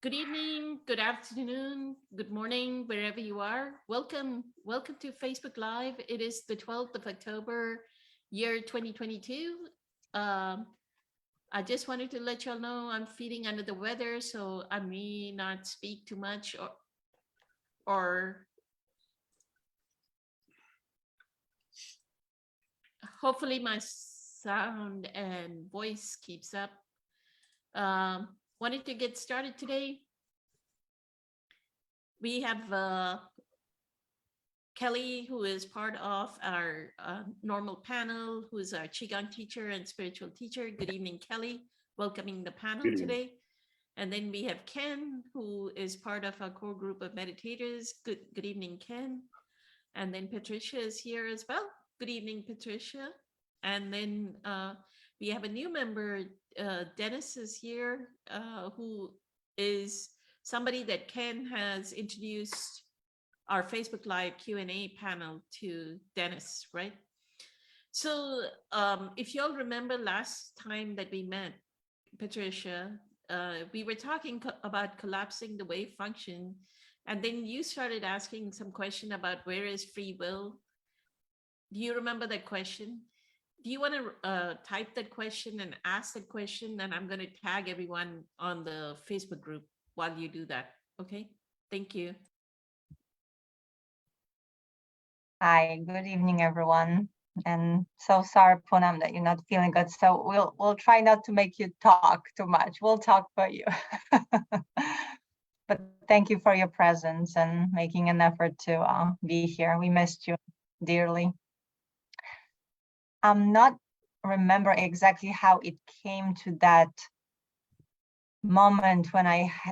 Good evening, good afternoon, good morning, wherever you are. Welcome to Facebook Live. It is the 12th of October, year 2022. Um, I just wanted to let y'all know I'm feeling under the weather, so I may not speak too much or hopefully my sound and voice keeps up. Wanted to get started today. We have Kelly, who is part of our normal panel, who is our Qigong teacher and spiritual teacher. Good evening, Kelly. Welcoming the panel Good evening. today. And then we have Ken, who is part of our core group of meditators. Good evening, Ken. And then Patricia is here as well. Good evening, Patricia. And then we have a new member, Dennis is here, who is somebody that Ken has introduced our Facebook Live Q&A panel to Dennis, right? So if you all remember last time that we met, Patricia, we were talking about collapsing the wave function, and then you started asking some question about where is free will. Do you remember that question? Do you want to type that question and ask that question? And I'm going to tag everyone on the Facebook group while you do that. Okay, thank you. Hi, good evening, everyone. And so sorry, Poonam, that you're not feeling good. So we'll try not to make you talk too much. We'll talk for you. But thank you for your presence and making an effort to be here. We missed you dearly. I'm not remember exactly how it came to that moment when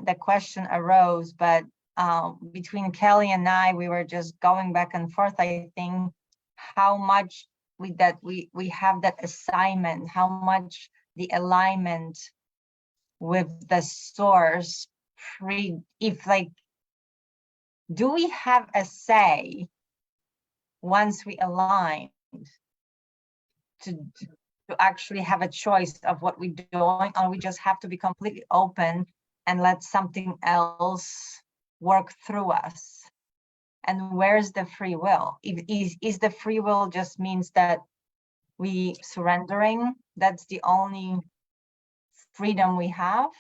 the question arose, but between Kelly and I, we were just going back and forth. I think how much we have that assignment, how much the alignment with the source do we have a say once we align to actually have a choice of what we're doing, or we just have to be completely open and let something else work through us? And where's the free will? Is the free will just means that we surrendering, that's the only freedom we have?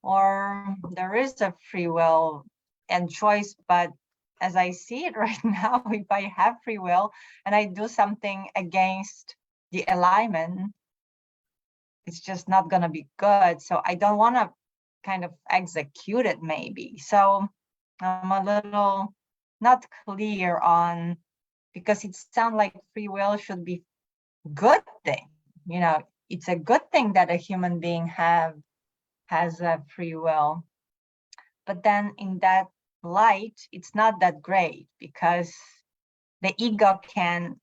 Or there is a free will and choice, but as I see it right now, if I have free will and I do something against the alignment, it's just not going to be good. So I don't want to kind of execute it maybe. So I'm a little not clear on, because it sounds like free will should be good thing. You know, it's a good thing that a human being has a free will. But then in that light, it's not that great, because the ego can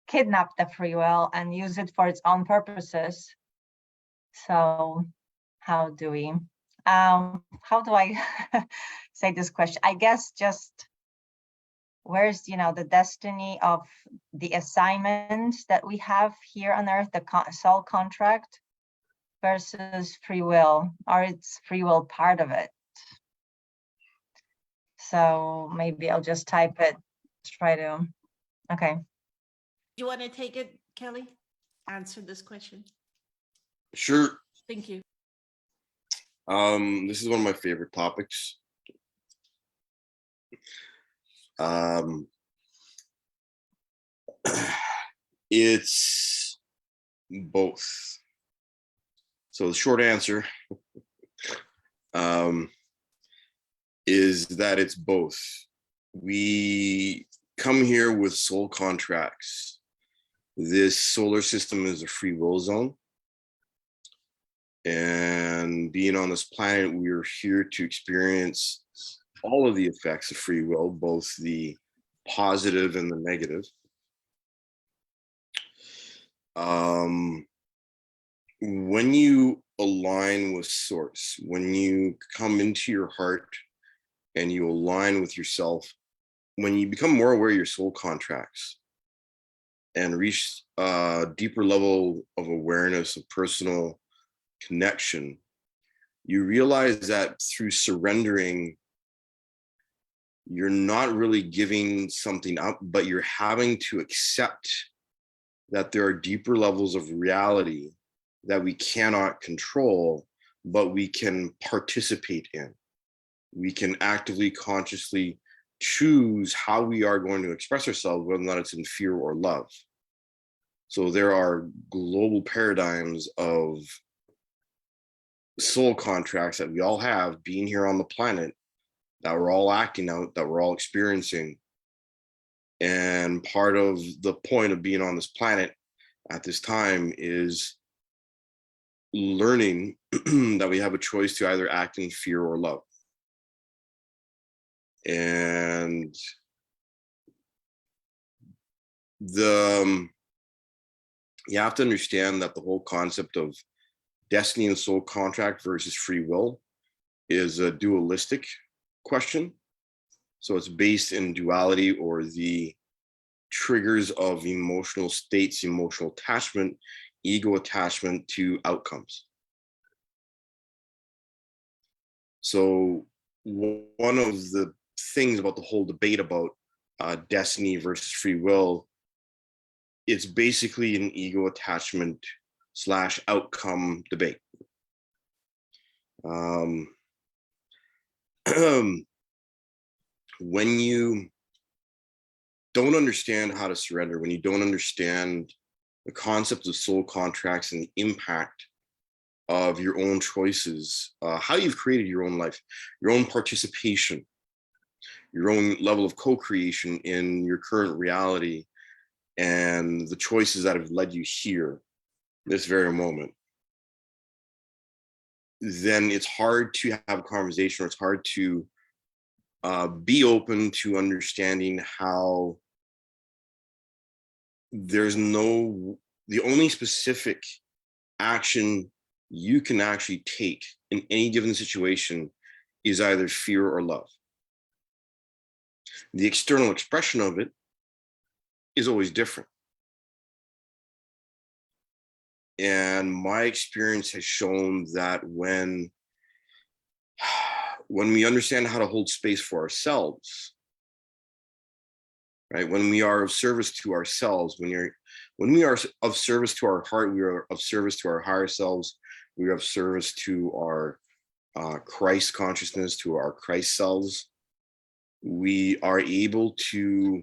kidnap the free will and use it for its own purposes. So how do I say this question? I guess just where's, the destiny of the assignment that we have here on earth, the soul contract versus free will, or it's free will part of it? So maybe I'll just type it, okay. You want to take it, Kelly? Answer this question. Sure. Thank you. This is one of my favorite topics. It's both. So the short answer is that it's both. We come here with soul contracts. This solar system is a free will zone. And being on this planet, we are here to experience all of the effects of free will, both the positive and the negative. When you align with source, when you come into your heart and you align with yourself, when you become more aware of your soul contracts and reach a deeper level of awareness of personal connection, you realize that through surrendering, you're not really giving something up, but you're having to accept that there are deeper levels of reality that we cannot control, but we can participate in. We can actively, consciously choose how we are going to express ourselves, whether or not it's in fear or love. So there are global paradigms of soul contracts that we all have being here on the planet, that we're all acting out, that we're all experiencing. And part of the point of being on this planet at this time is learning that we have a choice to either act in fear or love. And you have to understand that the whole concept of destiny and soul contract versus free will is a dualistic question. So it's based in duality, or the triggers of emotional states, emotional attachment, ego attachment to outcomes. So one of the things about the whole debate about destiny versus free will, it's basically an ego attachment / outcome debate. When you don't understand how to surrender, when you don't understand the concept of soul contracts and the impact of your own choices, how you've created your own life, your own participation, your own level of co-creation in your current reality, and the choices that have led you here, this very moment, then it's hard to have a conversation, or it's hard to be open to understanding how the only specific action you can actually take in any given situation is either fear or love. The external expression of it is always different. And my experience has shown that when we understand how to hold space for ourselves, right? When we are of service to ourselves, when we are of service to our heart, we are of service to our higher selves, we are of service to our Christ consciousness, to our Christ selves, we are able to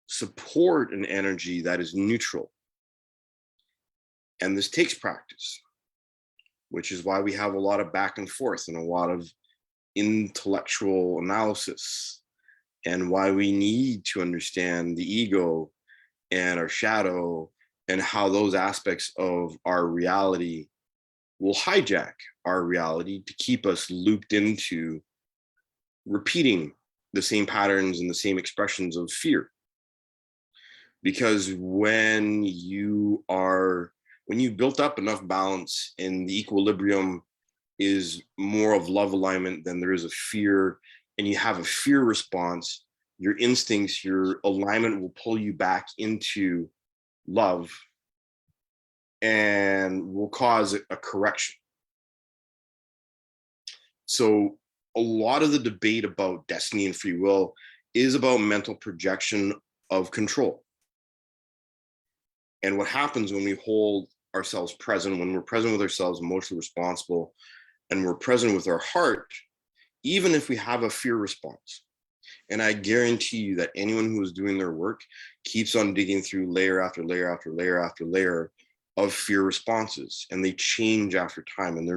support an energy that is neutral. And this takes practice, which is why we have a lot of back and forth and a lot of intellectual analysis, and why we need to understand the ego and our shadow and how those aspects of our reality will hijack our reality to keep us looped into repeating the same patterns and the same expressions of fear. Because when you built up enough balance and the equilibrium is more of love alignment than there is a fear, and you have a fear response, your instincts, your alignment will pull you back into love and will cause a correction. So a lot of the debate about destiny and free will is about mental projection of control. And what happens when we hold ourselves present, when we're present with ourselves, emotionally responsible, and we're present with our heart, even if we have a fear response. And I guarantee you that anyone who is doing their work keeps on digging through layer after layer after layer after layer of fear responses, and they change after time. And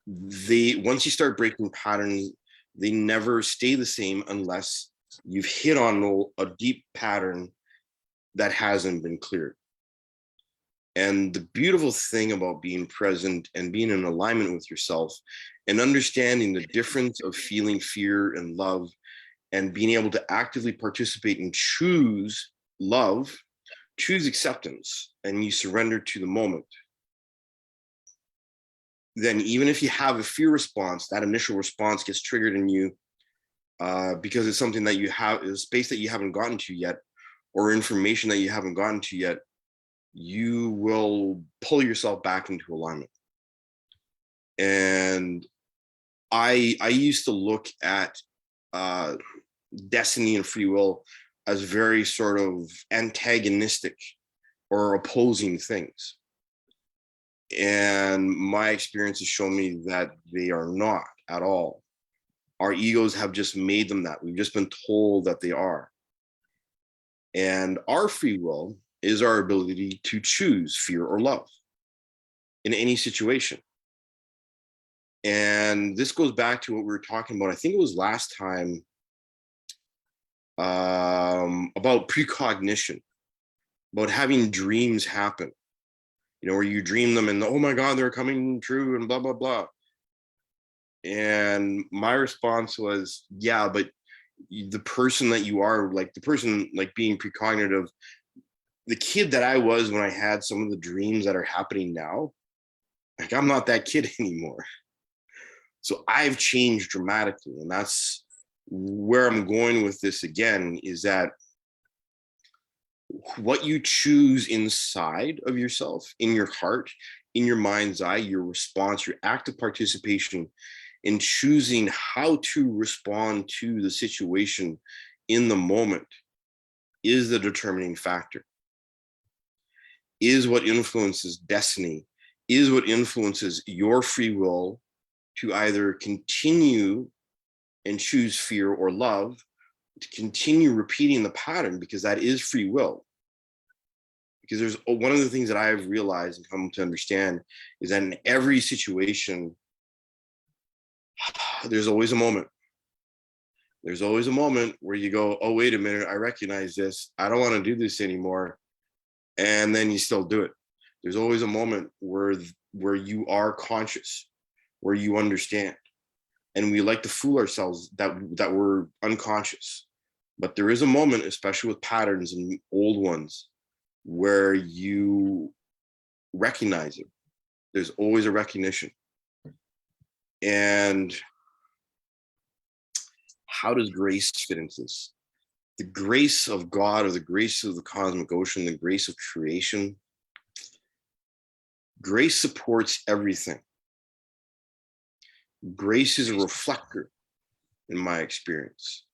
once you start breaking patterns, they never stay the same unless you've hit on a deep pattern that hasn't been cleared. And the beautiful thing about being present and being in alignment with yourself and understanding the difference of feeling fear and love, and being able to actively participate and choose love, choose acceptance, and you surrender to the moment, then even if you have a fear response, that initial response gets triggered in you because it's something that you have, is a space that you haven't gotten to yet, or information that you haven't gotten to yet, you will pull yourself back into alignment. And And I used to look at destiny and free will as very sort of antagonistic or opposing things. And my experience has shown me that they are not at all. Our egos have just made them that. We've just been told that they are. And our free will is our ability to choose fear or love in any situation. And this goes back to what we were talking about. I think it was last time about precognition, about having dreams happen, where you dream them and, oh my God, they're coming true and blah, blah, blah. And my response was, yeah, but the person that you are, like the person, like being precognitive, the kid that I was when I had some of the dreams that are happening now, like I'm not that kid anymore. So I've changed dramatically. And that's where I'm going with this again, is that what you choose inside of yourself, in your heart, in your mind's eye, your response, your active participation in choosing how to respond to the situation in the moment is the determining factor, is what influences destiny, is what influences your free will to either continue and choose fear or love, to continue repeating the pattern, because that is free will. Because there's one of the things that I've realized and come to understand is that in every situation, there's always a moment. There's always a moment where you go, oh, wait a minute, I recognize this. I don't want to do this anymore. And then you still do it. There's always a moment where you are conscious, where you understand. And we like to fool ourselves that we're unconscious. But there is a moment, especially with patterns and old ones, where you recognize it. There's always a recognition. And how does grace fit into this? The grace of God, or the grace of the cosmic ocean, the grace of creation. Grace supports everything. Grace is a reflector, in my experience.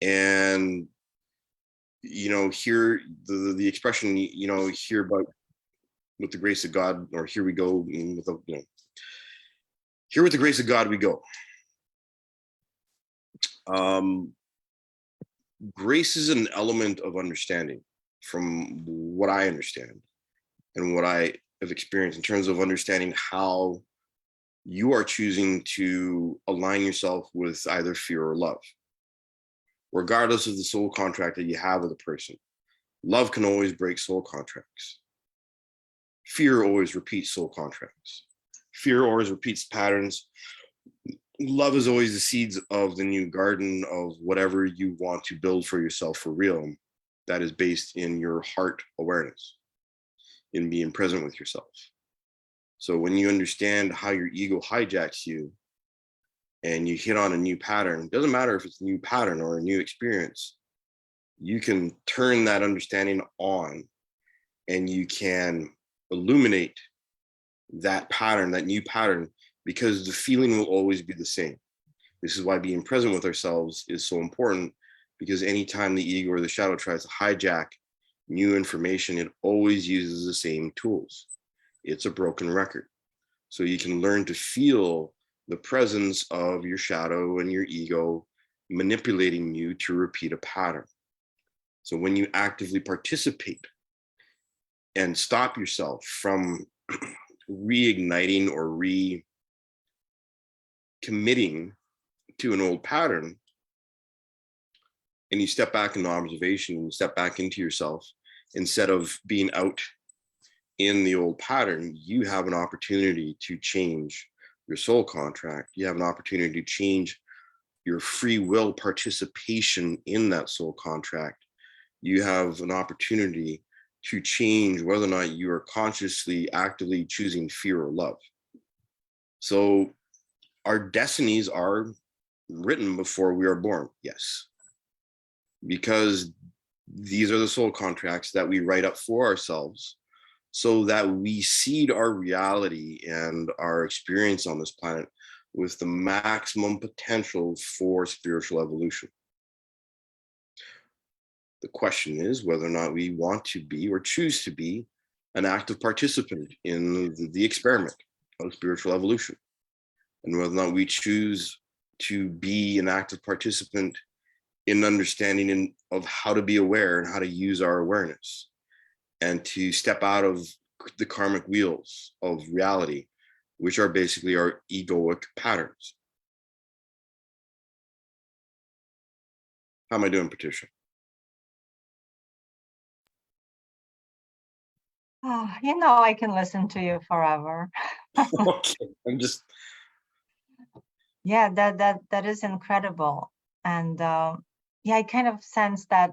And, here, the expression, here about with the grace of God, or here we go, here with the grace of God we go. Grace is an element of understanding, from what I understand and what I have experienced, in terms of understanding how you are choosing to align yourself with either fear or love, regardless of the soul contract that you have with a person. Love can always break soul contracts. Fear always repeats soul contracts. Fear always repeats patterns. Love is always the seeds of the new garden of whatever you want to build for yourself for real. That is based in your heart awareness, in being present with yourself. So when you understand how your ego hijacks you and you hit on a new pattern, it doesn't matter if it's a new pattern or a new experience, you can turn that understanding on and you can illuminate that pattern, that new pattern, because the feeling will always be the same. This is why being present with ourselves is so important, because anytime the ego or the shadow tries to hijack new information, it always uses the same tools. It's a broken record. So you can learn to feel the presence of your shadow and your ego manipulating you to repeat a pattern. So when you actively participate and stop yourself from reigniting or recommitting to an old pattern, and you step back into observation and step back into yourself, instead of being out in the old pattern, you have an opportunity to change your soul contract. You have an opportunity to change your free will participation in that soul contract. You have an opportunity to change whether or not you are consciously, actively choosing fear or love. So our destinies are written before we are born, yes, because these are the soul contracts that we write up for ourselves so that we seed our reality and our experience on this planet with the maximum potential for spiritual evolution. The question is whether or not we want to be or choose to be an active participant in the experiment of spiritual evolution, and whether or not we choose to be an active participant in understanding of how to be aware and how to use our awareness, and to step out of the karmic wheels of reality, which are basically our egoic patterns. How am I doing, Patricia? Oh, you know, I can listen to you forever. Okay, I'm just. Yeah, that is incredible. And yeah, I kind of sense that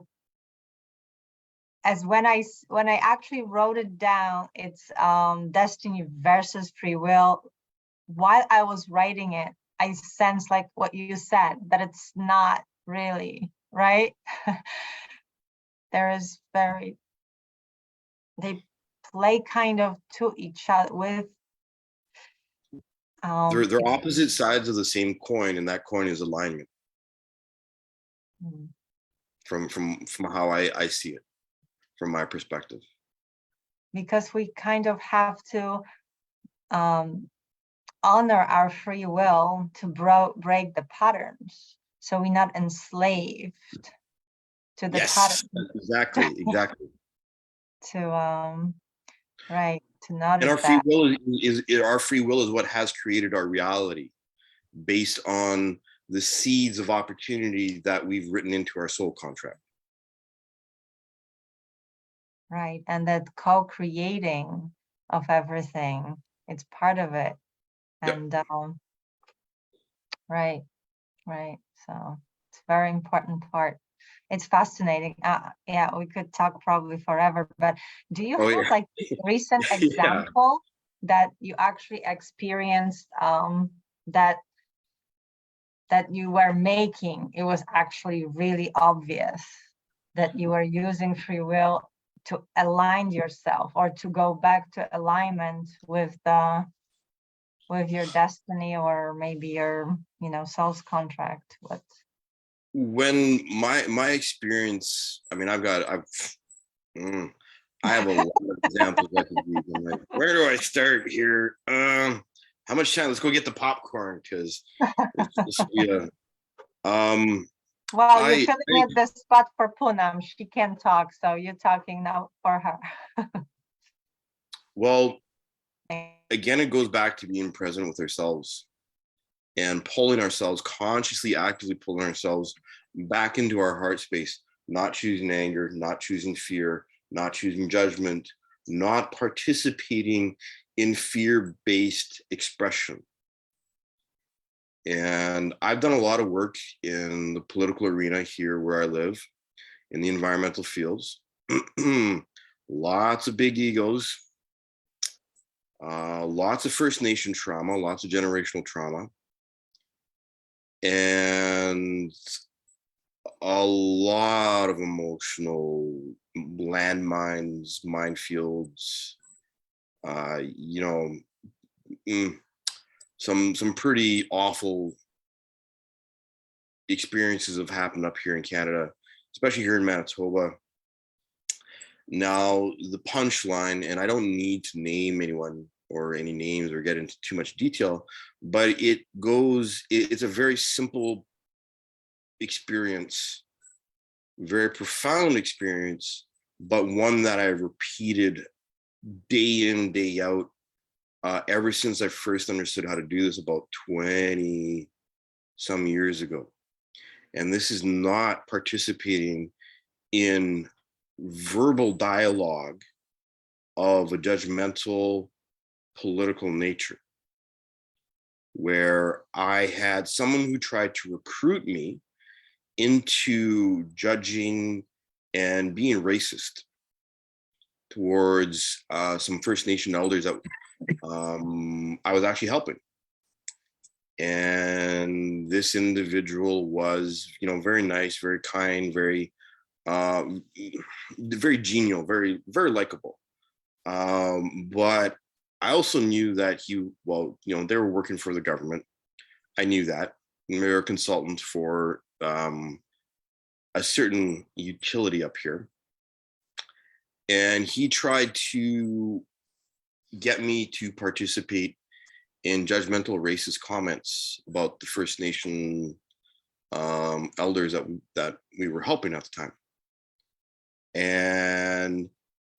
as when I actually wrote it down, it's destiny versus free will. While I was writing it, I sense like what you said, that it's not really, right? There is they play kind of to each other with They're opposite sides of the same coin, and that coin is alignment. Mm. From how I see it, from my perspective. Because we kind of have to honor our free will to break the patterns, so we're not enslaved to the Yes, pattern. exactly. To right, to notice And our free that. will our free will is what has created our reality, based on the seeds of opportunity that we've written into our soul contract. Right, and that co-creating of everything, it's part of it. Yep. And right, so it's a very important part. It's fascinating. Yeah, we could talk probably forever, but do you have Yeah. like a recent Yeah. example that you actually experienced that you were making, it was actually really obvious that you were using free will to align yourself, or to go back to alignment with your destiny, or maybe your soul's contract? What? When my experience, I mean, I have a lot of examples I could use. I'm like, where do I start here? How much time? Let's go get the popcorn, because yeah. Well, you're filling in the spot for Poonam. She can't talk, so you're talking now for her. Well, again, it goes back to being present with ourselves and pulling ourselves, consciously, actively pulling ourselves back into our heart space, not choosing anger, not choosing fear, not choosing judgment, not participating in fear-based expression. And I've done a lot of work in the political arena here where I live, in the environmental fields. Lots of big egos, lots of First Nation trauma, lots of generational trauma, and a lot of emotional landmines, minefields, some pretty awful experiences have happened up here in Canada, especially here in Manitoba. Now, the punchline, and I don't need to name anyone or any names or get into too much detail, but it's a very simple experience, very profound experience, but one that I've repeated day in, day out, ever since I first understood how to do this about 20 some years ago. And this is not participating in verbal dialogue of a judgmental political nature, where I had someone who tried to recruit me into judging and being racist towards some First Nation elders that I was actually helping. And this individual was, very nice, very kind, very genial, very, very likable. But I also knew that well, they were working for the government. I knew that. They were a consultant for a certain utility up here. And he tried to get me to participate in judgmental racist comments about the First Nation elders that we were helping at the time. And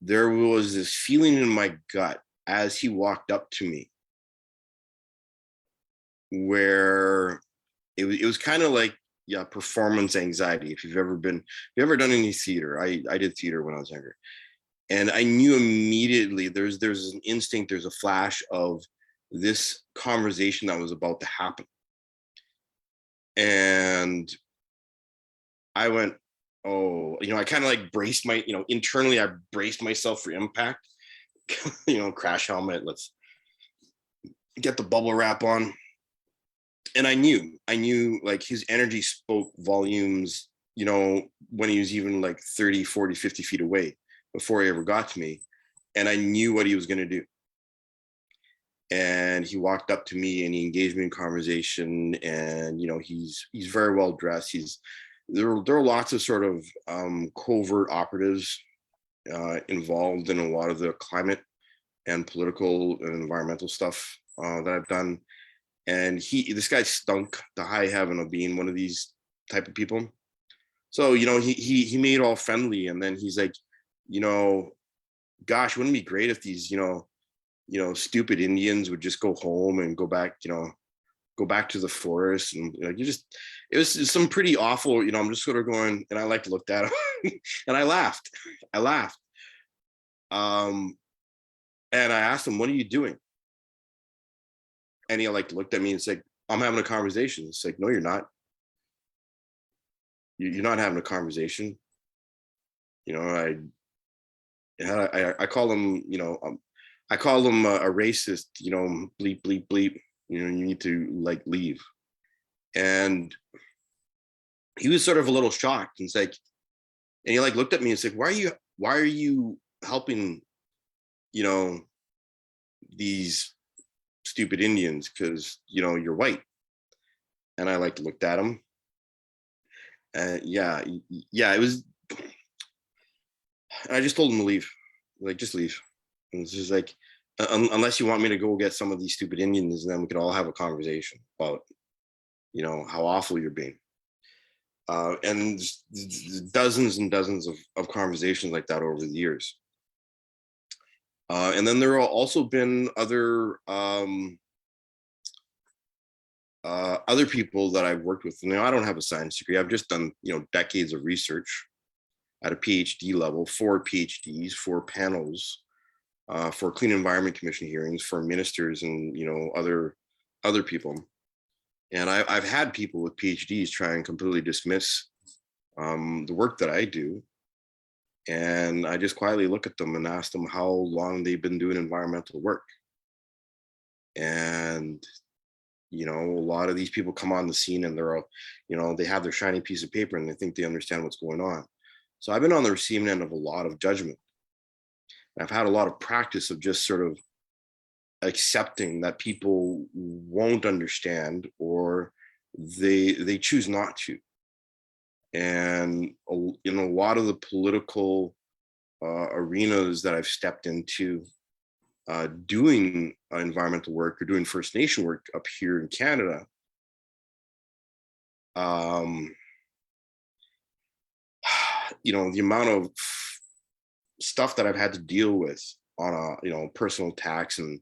there was this feeling in my gut as he walked up to me where it was kind of like, yeah, performance anxiety. If you've ever done any theater, I did theater when I was younger. And I knew immediately there's an instinct, there's a flash of this conversation that was about to happen. And I went, oh, I kind of like braced internally, I braced myself for impact, crash helmet, let's get the bubble wrap on. And I knew like his energy spoke volumes, when he was even like 30, 40, 50 feet away before he ever got to me. And I knew what he was going to do. And he walked up to me and he engaged me in conversation. And, he's very well dressed. There are lots of sort of covert operatives involved in a lot of the climate and political and environmental stuff that I've done. And this guy stunk to high heaven of being one of these type of people. So, he made it all friendly. And then he's like, gosh, wouldn't it be great if these, stupid Indians would just go home and go back to the forest. And it was some pretty awful, I'm just sort of going, and I like looked at him and I laughed. And I asked him, what are you doing? And he looked at me and said, I'm having a conversation. It's like, no, you're not. You're not having a conversation. I call him, I call him a racist, bleep, bleep, bleep. You need to leave. And he was sort of a little shocked. And it's like, and he looked at me and said, why are you helping, these stupid Indians? Because, you're white. And I looked at him. Yeah, it was, I just told him to leave. Just leave. And it's just like, unless you want me to go get some of these stupid Indians, then we could all have a conversation about, how awful you're being. And dozens and dozens of conversations like that over the years. And then there have also been other people that I've worked with. I don't have a science degree. I've just done, decades of research at a PhD level, 4 PhDs, 4 panels, for Clean Environment Commission hearings, for ministers and, other people. And I've had people with PhDs try and completely dismiss the work that I do. And I just quietly look at them and ask them how long they've been doing environmental work. And, a lot of these people come on the scene and they're all, they have their shiny piece of paper and they think they understand what's going on. So I've been on the receiving end of a lot of judgment. I've had a lot of practice of just sort of accepting that people won't understand, or they choose not to. And in a lot of the political arenas that I've stepped into, doing environmental work or doing First Nation work up here in Canada, the amount of stuff that I've had to deal with on a personal tax and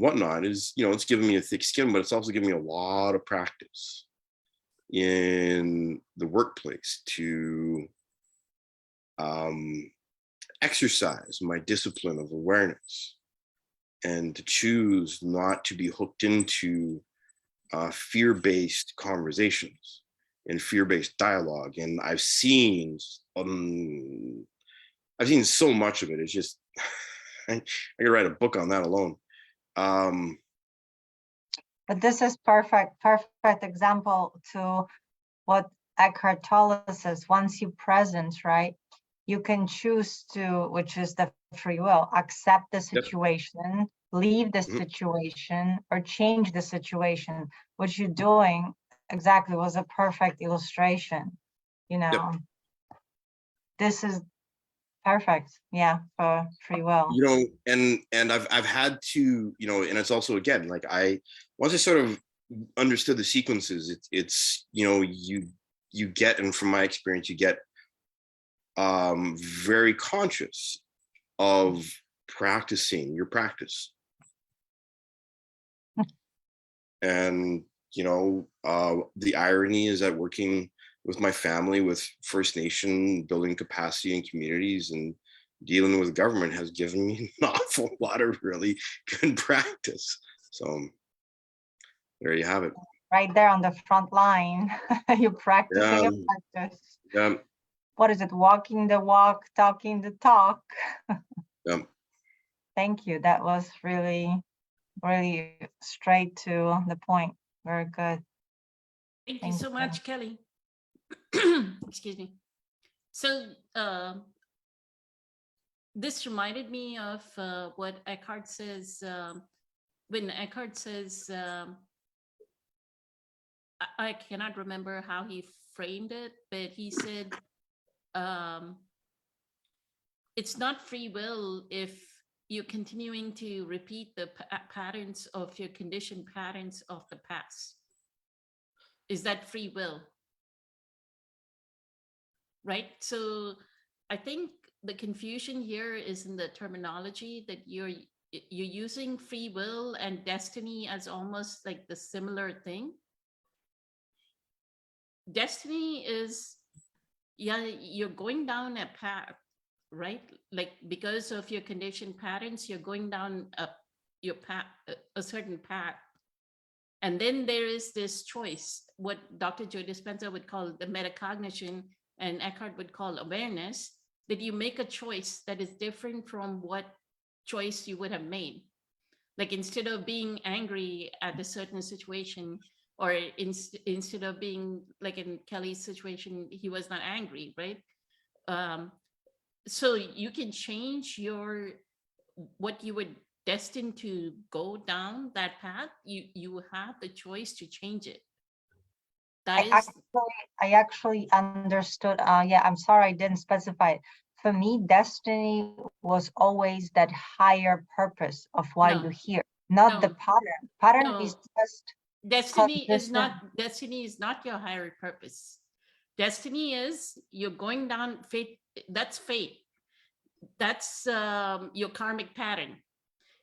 whatnot is, it's given me a thick skin, but it's also given me a lot of practice in the workplace to exercise my discipline of awareness and to choose not to be hooked into fear-based conversations and fear-based dialogue. And I've seen so much of it. It's just, I could write a book on that alone. But this is perfect example to what Eckhart Tolle says, once you're present, right? you can choose to, which is the free will, accept the situation, leave the Mhm. situation, or change the situation. What you're doing exactly was a perfect illustration. You know, this is perfect. Yeah, for free will. You know, and I've had to, you know, and it's also, again, like, once I sort of understood the sequences, it's you know, you get, and from my experience, you get very conscious of practicing your practice. And you know, the irony is that working with my family, with First Nation, building capacity in communities, and dealing with government has given me an awful lot of really good practice. So there you have it. Right there on the front line, you're practicing a Yeah, practice. yeah, What is it? Walking the walk, talking the talk. yeah. Thank you. That was really, really straight to the point. Very good. Thank you Thank so you. much, Kelly. Excuse me. So this reminded me of what Eckhart says when Eckhart says, I cannot remember how he framed it, but he said, it's not free will if you're continuing to repeat the patterns of your conditioned patterns of the past. Is that free will? Right? So I think the confusion here is in the terminology that you're using free will and destiny as almost like the similar thing. Destiny is, yeah, you're going down a path, right? Like because of your conditioned patterns, you're going down your path, a certain path. And then there is this choice, what Dr. Joe Dispenza would call the metacognition and Eckhart would call awareness, that you make a choice that is different from what choice you would have made. Like instead of being angry at a certain situation, or instead of being like in Kelly's situation, he was not angry, right? So you can change your, what you would destined to go down that path, you have the choice to change it. That is, I actually understood. Yeah, I'm sorry I didn't specify it. For me, destiny was always that higher purpose of why no, you're here, not the no, pattern. Pattern no. is just Destiny is condition. not your higher purpose. Destiny is you're going down fate. That's fate. That's your karmic pattern.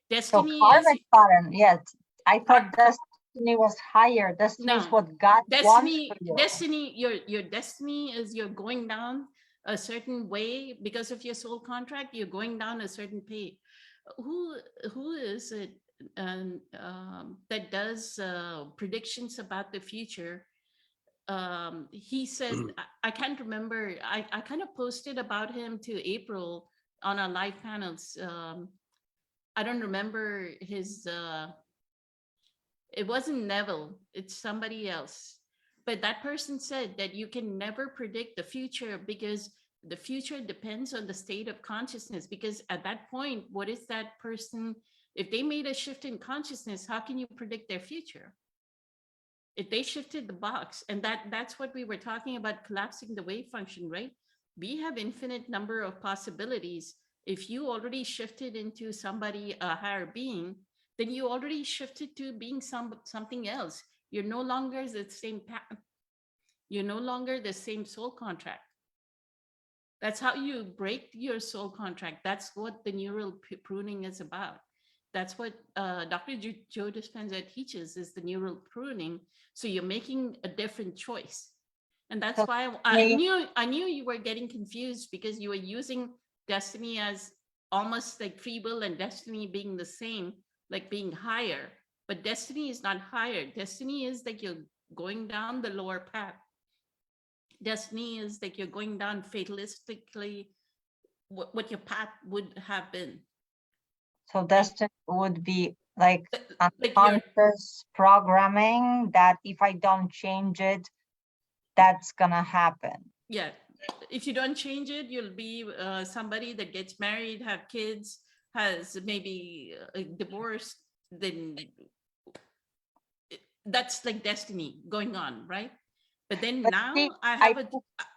So Destiny is karmic pattern, yes. I thought destiny was higher. Destiny is no. what God wants for you. Destiny, your destiny is you're going down a certain way because of your soul contract. You're going down a certain path. Who is it that does predictions about the future? He said, I can't remember. I kind of posted about him to April on our live panels. I don't remember his. It wasn't Neville. It's somebody else. But that person said that you can never predict the future because the future depends on the state of consciousness. Because at that point, what is that person? If they made a shift in consciousness, how can you predict their future? If they shifted the box, and that's what we were talking about, collapsing the wave function, right? We have infinite number of possibilities. If you already shifted into somebody, a higher being, then you already shifted to being something else. You're no longer the same path. You're no longer the same soul contract. That's how you break your soul contract. That's what the neural pruning is about. That's what Dr. Joe Dispenza teaches, is the neural pruning. So you're making a different choice. And that's why I knew you were getting confused, because you were using destiny as almost like free will and destiny being the same, like being higher. But destiny is not higher. Destiny is like you're going down the lower path. Destiny is like you're going down fatalistically what your path would have been. So destiny would be like Like unconscious programming that if I don't change it, that's gonna happen. yeah, if you don't change it, you'll be somebody that gets married, have kids, has maybe divorced, then that's like destiny going on, right? But then But now see, I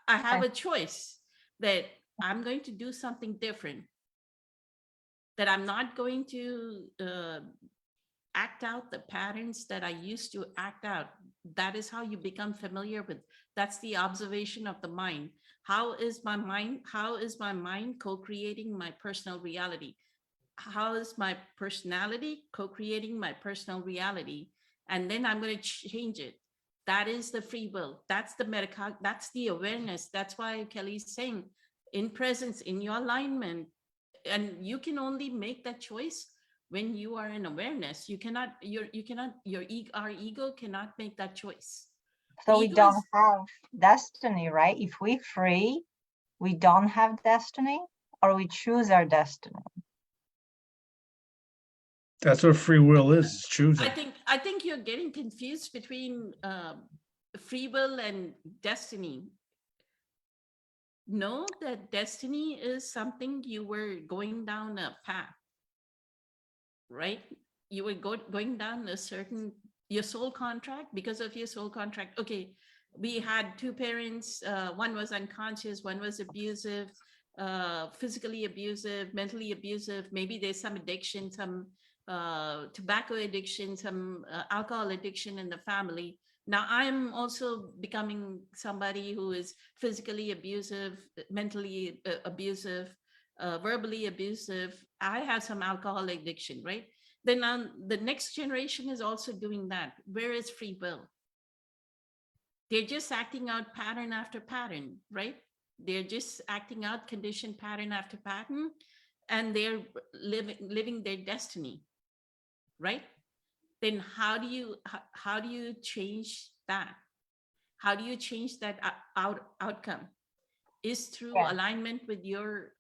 have a choice that I'm going to do something different, that I'm not going to act out the patterns that I used to act out. That is how you become familiar with. That's the observation of the mind. How is my mind co-creating my personal reality? How is my personality co-creating my personal reality? And then I'm going to change it. That is the free will. That's the metacog. That's the awareness. That's why Kelly's saying, in presence, in your alignment, and you can only make that choice when you are in awareness. You cannot, our ego cannot make that choice. so we Ego don't is- have destiny, right? If we free, we don't have destiny, or we choose our destiny. That's what free will is choosing. I think you're getting confused between free will and destiny. Know that destiny is something you were going down a path, right? You were going down a certain, your soul contract, because of your soul contract. Okay, we had two parents, one was unconscious, one was abusive, physically abusive, mentally abusive. Maybe there's some addiction, some tobacco addiction, some alcohol addiction in the family. Now I'm also becoming somebody who is physically abusive, mentally abusive, verbally abusive. I have some alcohol addiction, right? Then the next generation is also doing that. Where is free will? They're just acting out pattern after pattern, right? They're just acting out condition pattern after pattern, and they're living their destiny, right? Then how do you change that? How do you change that outcome? Is through Yeah. alignment with your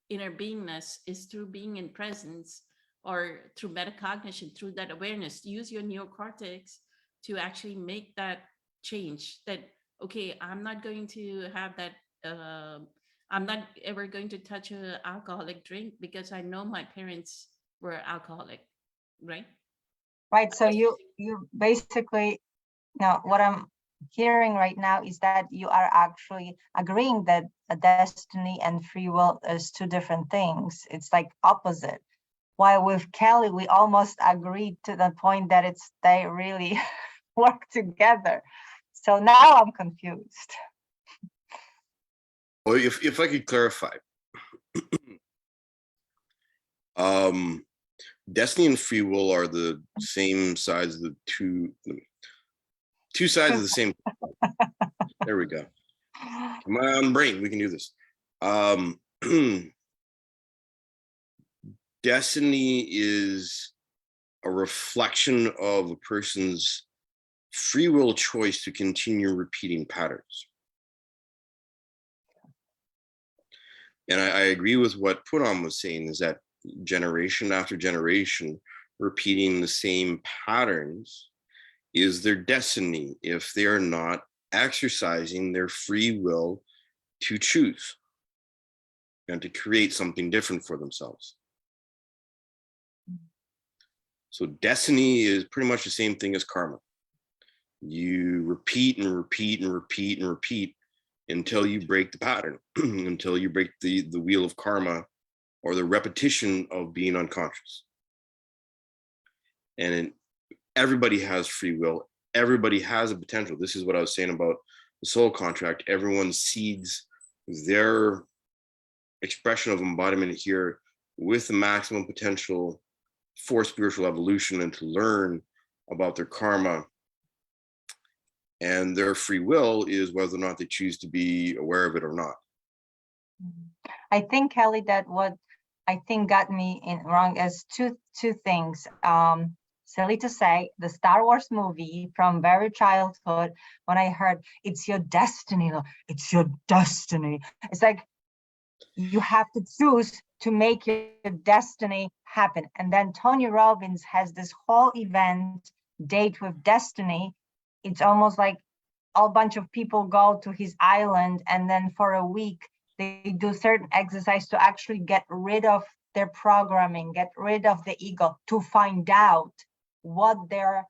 inner beingness, is through being in presence, or through metacognition, through that awareness. Use your neocortex to actually make that change. That, okay, I'm not going to have that, I'm not ever going to touch an alcoholic drink because I know my parents were alcoholic, right? Right, so you basically, now what I'm hearing right now is that you are actually agreeing that a destiny and free will is two different things. It's like opposite. While with Kelly, we almost agreed to the point that they really work together. So now I'm confused. Well, if I could clarify, destiny and free will are the same sides of the two sides of the same. There we go. Come on, brain, we can do this. Destiny is a reflection of a person's free will choice to continue repeating patterns. And I agree with what Poonam was saying, is that generation after generation repeating the same patterns is their destiny if they are not exercising their free will to choose and to create something different for themselves. So destiny is pretty much the same thing as karma. You repeat and repeat and repeat and repeat until you break the pattern, until you break the wheel of karma, or the repetition of being unconscious. And everybody has free will. Everybody has a potential. This is what I was saying about the soul contract. Everyone seeds their expression of embodiment here with the maximum potential for spiritual evolution and to learn about their karma. And their free will is whether or not they choose to be aware of it or not. I think, Kelly, that what I think got me in wrong is two things. Silly to say, the Star Wars movie from very childhood, when I heard it's your destiny, it's your destiny. It's like you have to choose to make your destiny happen. And then Tony Robbins has this whole event, Date with Destiny. It's almost like, a bunch of people go to his island and then for a week they do certain exercise to actually get rid of their programming, get rid of the ego, to find out what their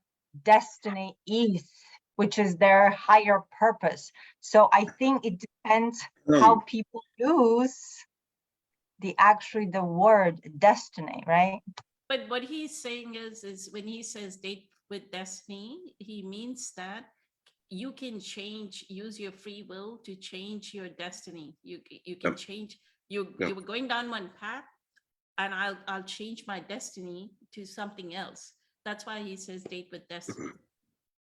destiny is, which is their higher purpose. So I think it depends how people use the word destiny, right? But what he's saying is when he says date with destiny, he means that you can use your free will to change your destiny. You can Yep. change, you Yep. were going down one path and I'll change my destiny to something else. That's why he says date with destiny.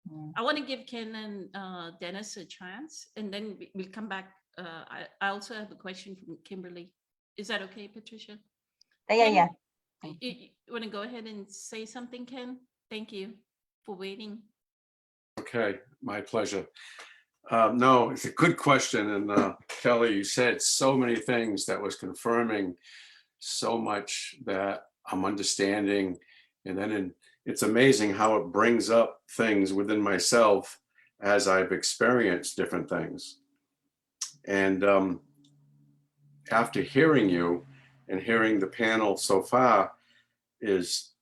Mm. I want to give Ken and Dennis a chance, and then we'll come back. I also have a question from Kimberly. Is that okay, Patricia? Yeah, Ken, yeah. You want to go ahead and say something, Ken? Thank you for waiting. Okay, my pleasure. No, it's a good question. And Kelly, you said so many things that was confirming so much that I'm understanding. And then it's amazing how it brings up things within myself as I've experienced different things. And after hearing you and hearing the panel so far is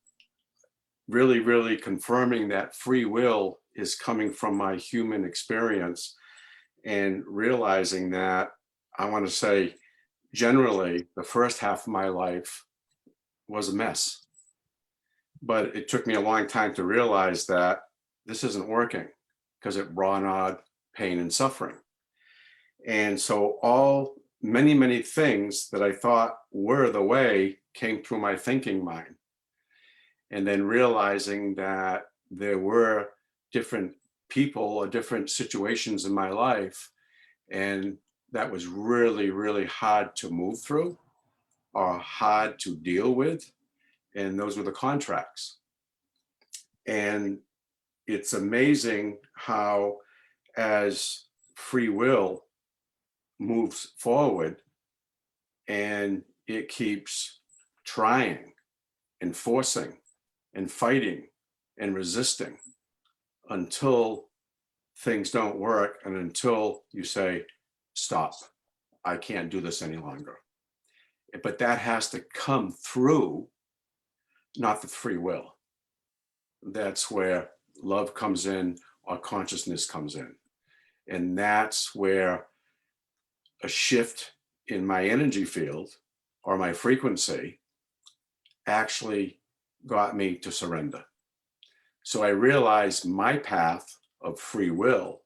really, really confirming that free will is coming from my human experience, and realizing that I want to say generally the first half of my life was a mess. But it took me a long time to realize that this isn't working because it brought on pain and suffering. And so many, many things that I thought were the way came through my thinking mind. And then realizing that there were different people or different situations in my life, and that was really, really hard to move through or hard to deal with. And those were the contracts. And it's amazing how, as free will moves forward and it keeps trying and forcing and fighting and resisting until things don't work and until you say, stop, I can't do this any longer. But that has to come through, not the free will. That's where love comes in or consciousness comes in. And that's where a shift in my energy field or my frequency actually got me to surrender. So I realized my path of free will,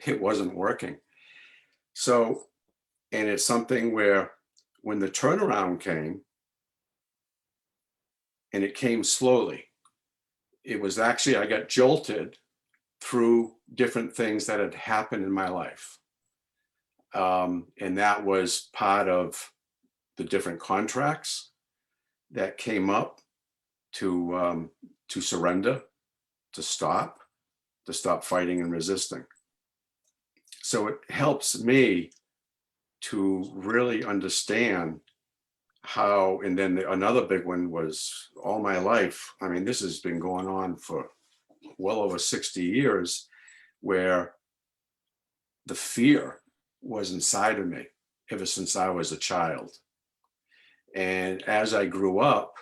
it wasn't working. So, and it's something where when the turnaround came, and it came slowly, it was actually, I got jolted through different things that had happened in my life. And that was part of the different contracts that came up to surrender, to stop fighting and resisting. So it helps me to really understand how, and then another big one was all my life. I mean, this has been going on for well over 60 years, where the fear was inside of me ever since I was a child. And as I grew up,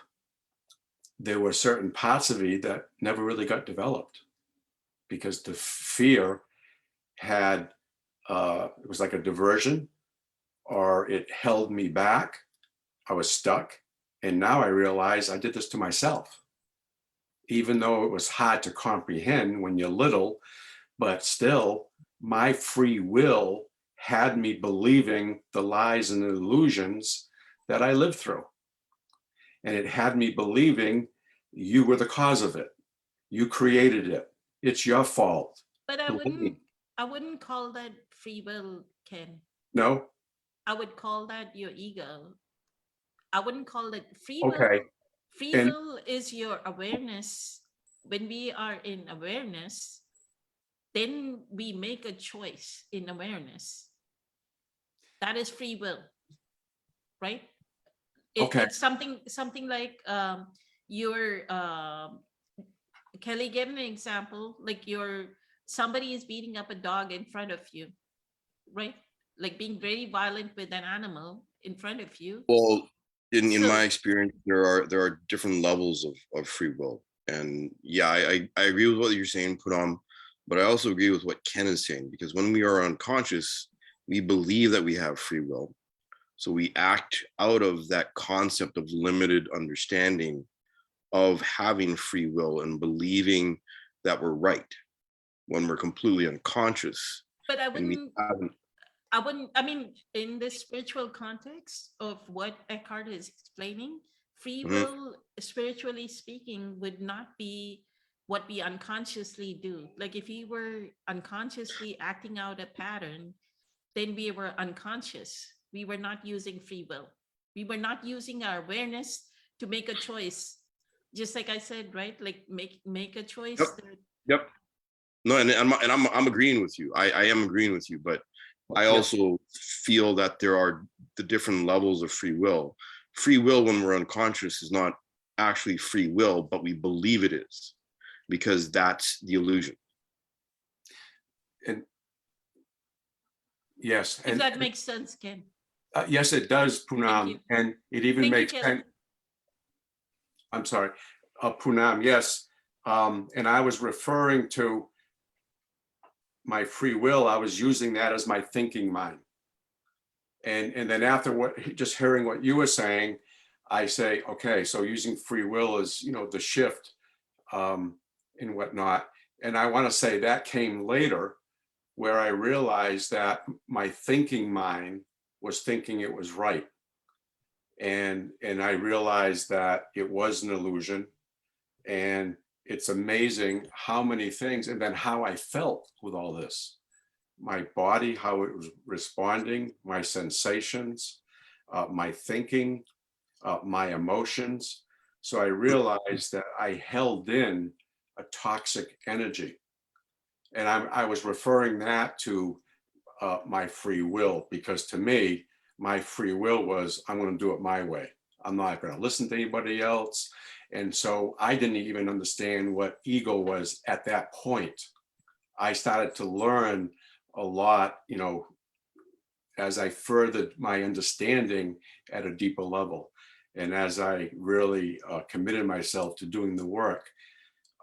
there were certain parts of me that never really got developed because the fear had, it was like a diversion, or it held me back. I was stuck. And now I realize I did this to myself, even though it was hard to comprehend when you're little, but still my free will had me believing the lies and illusions that I lived through. And it had me believing you were the cause of it. You created it. It's your fault. But I wouldn't call that free will, Ken. No? I would call that your ego. I wouldn't call it free Okay. will. Free And- will is your awareness. When we are in awareness, then we make a choice in awareness. That is free will, right? Okay. It's something like you're Kelly, give an example. Like somebody is beating up a dog in front of you, right? Like being very violent with an animal in front of you. Well, in So- my experience, there are different levels of free will. And yeah, I agree with what you're saying, put on, but I also agree with what Ken is saying, because when we are unconscious, we believe that we have free will. So we act out of that concept of limited understanding of having free will and believing that we're right when we're completely unconscious. But I And we wouldn't, haven't, I mean, in the spiritual context of what Eckhart is explaining, free Mhm. will, spiritually speaking, would not be what we unconsciously do. Like if we were unconsciously acting out a pattern, then we were unconscious. We were not using free will. We were not using our awareness to make a choice. Just like I said, right? Like make a choice. Yep. that- Yep. No, and I'm agreeing with you. I am agreeing with you, but I Yeah. also feel that there are the different levels of free will. Free will when we're unconscious is not actually free will, but we believe it is, because that's the illusion. And yes, If and that makes sense, Ken. yes, it does, you. Poonam, and it even Thank you, makes Kelly. sense. I'm sorry, Poonam, yes. And I was referring to my free will. I was using that as my thinking mind. And then after just hearing what you were saying, I say, okay, so using free will is, the shift and whatnot. And I want to say that came later, where I realized that my thinking mind was thinking it was right. And I realized that it was an illusion. And it's amazing how many things, and then how I felt with all this. My body, how it was responding, my sensations, my thinking, my emotions. So I realized that I held in a toxic energy. And I was referring that to my free will, because to me, my free will was, I'm going to do it my way. I'm not going to listen to anybody else. And so I didn't even understand what ego was at that point. I started to learn a lot, as I furthered my understanding at a deeper level. And as I really committed myself to doing the work.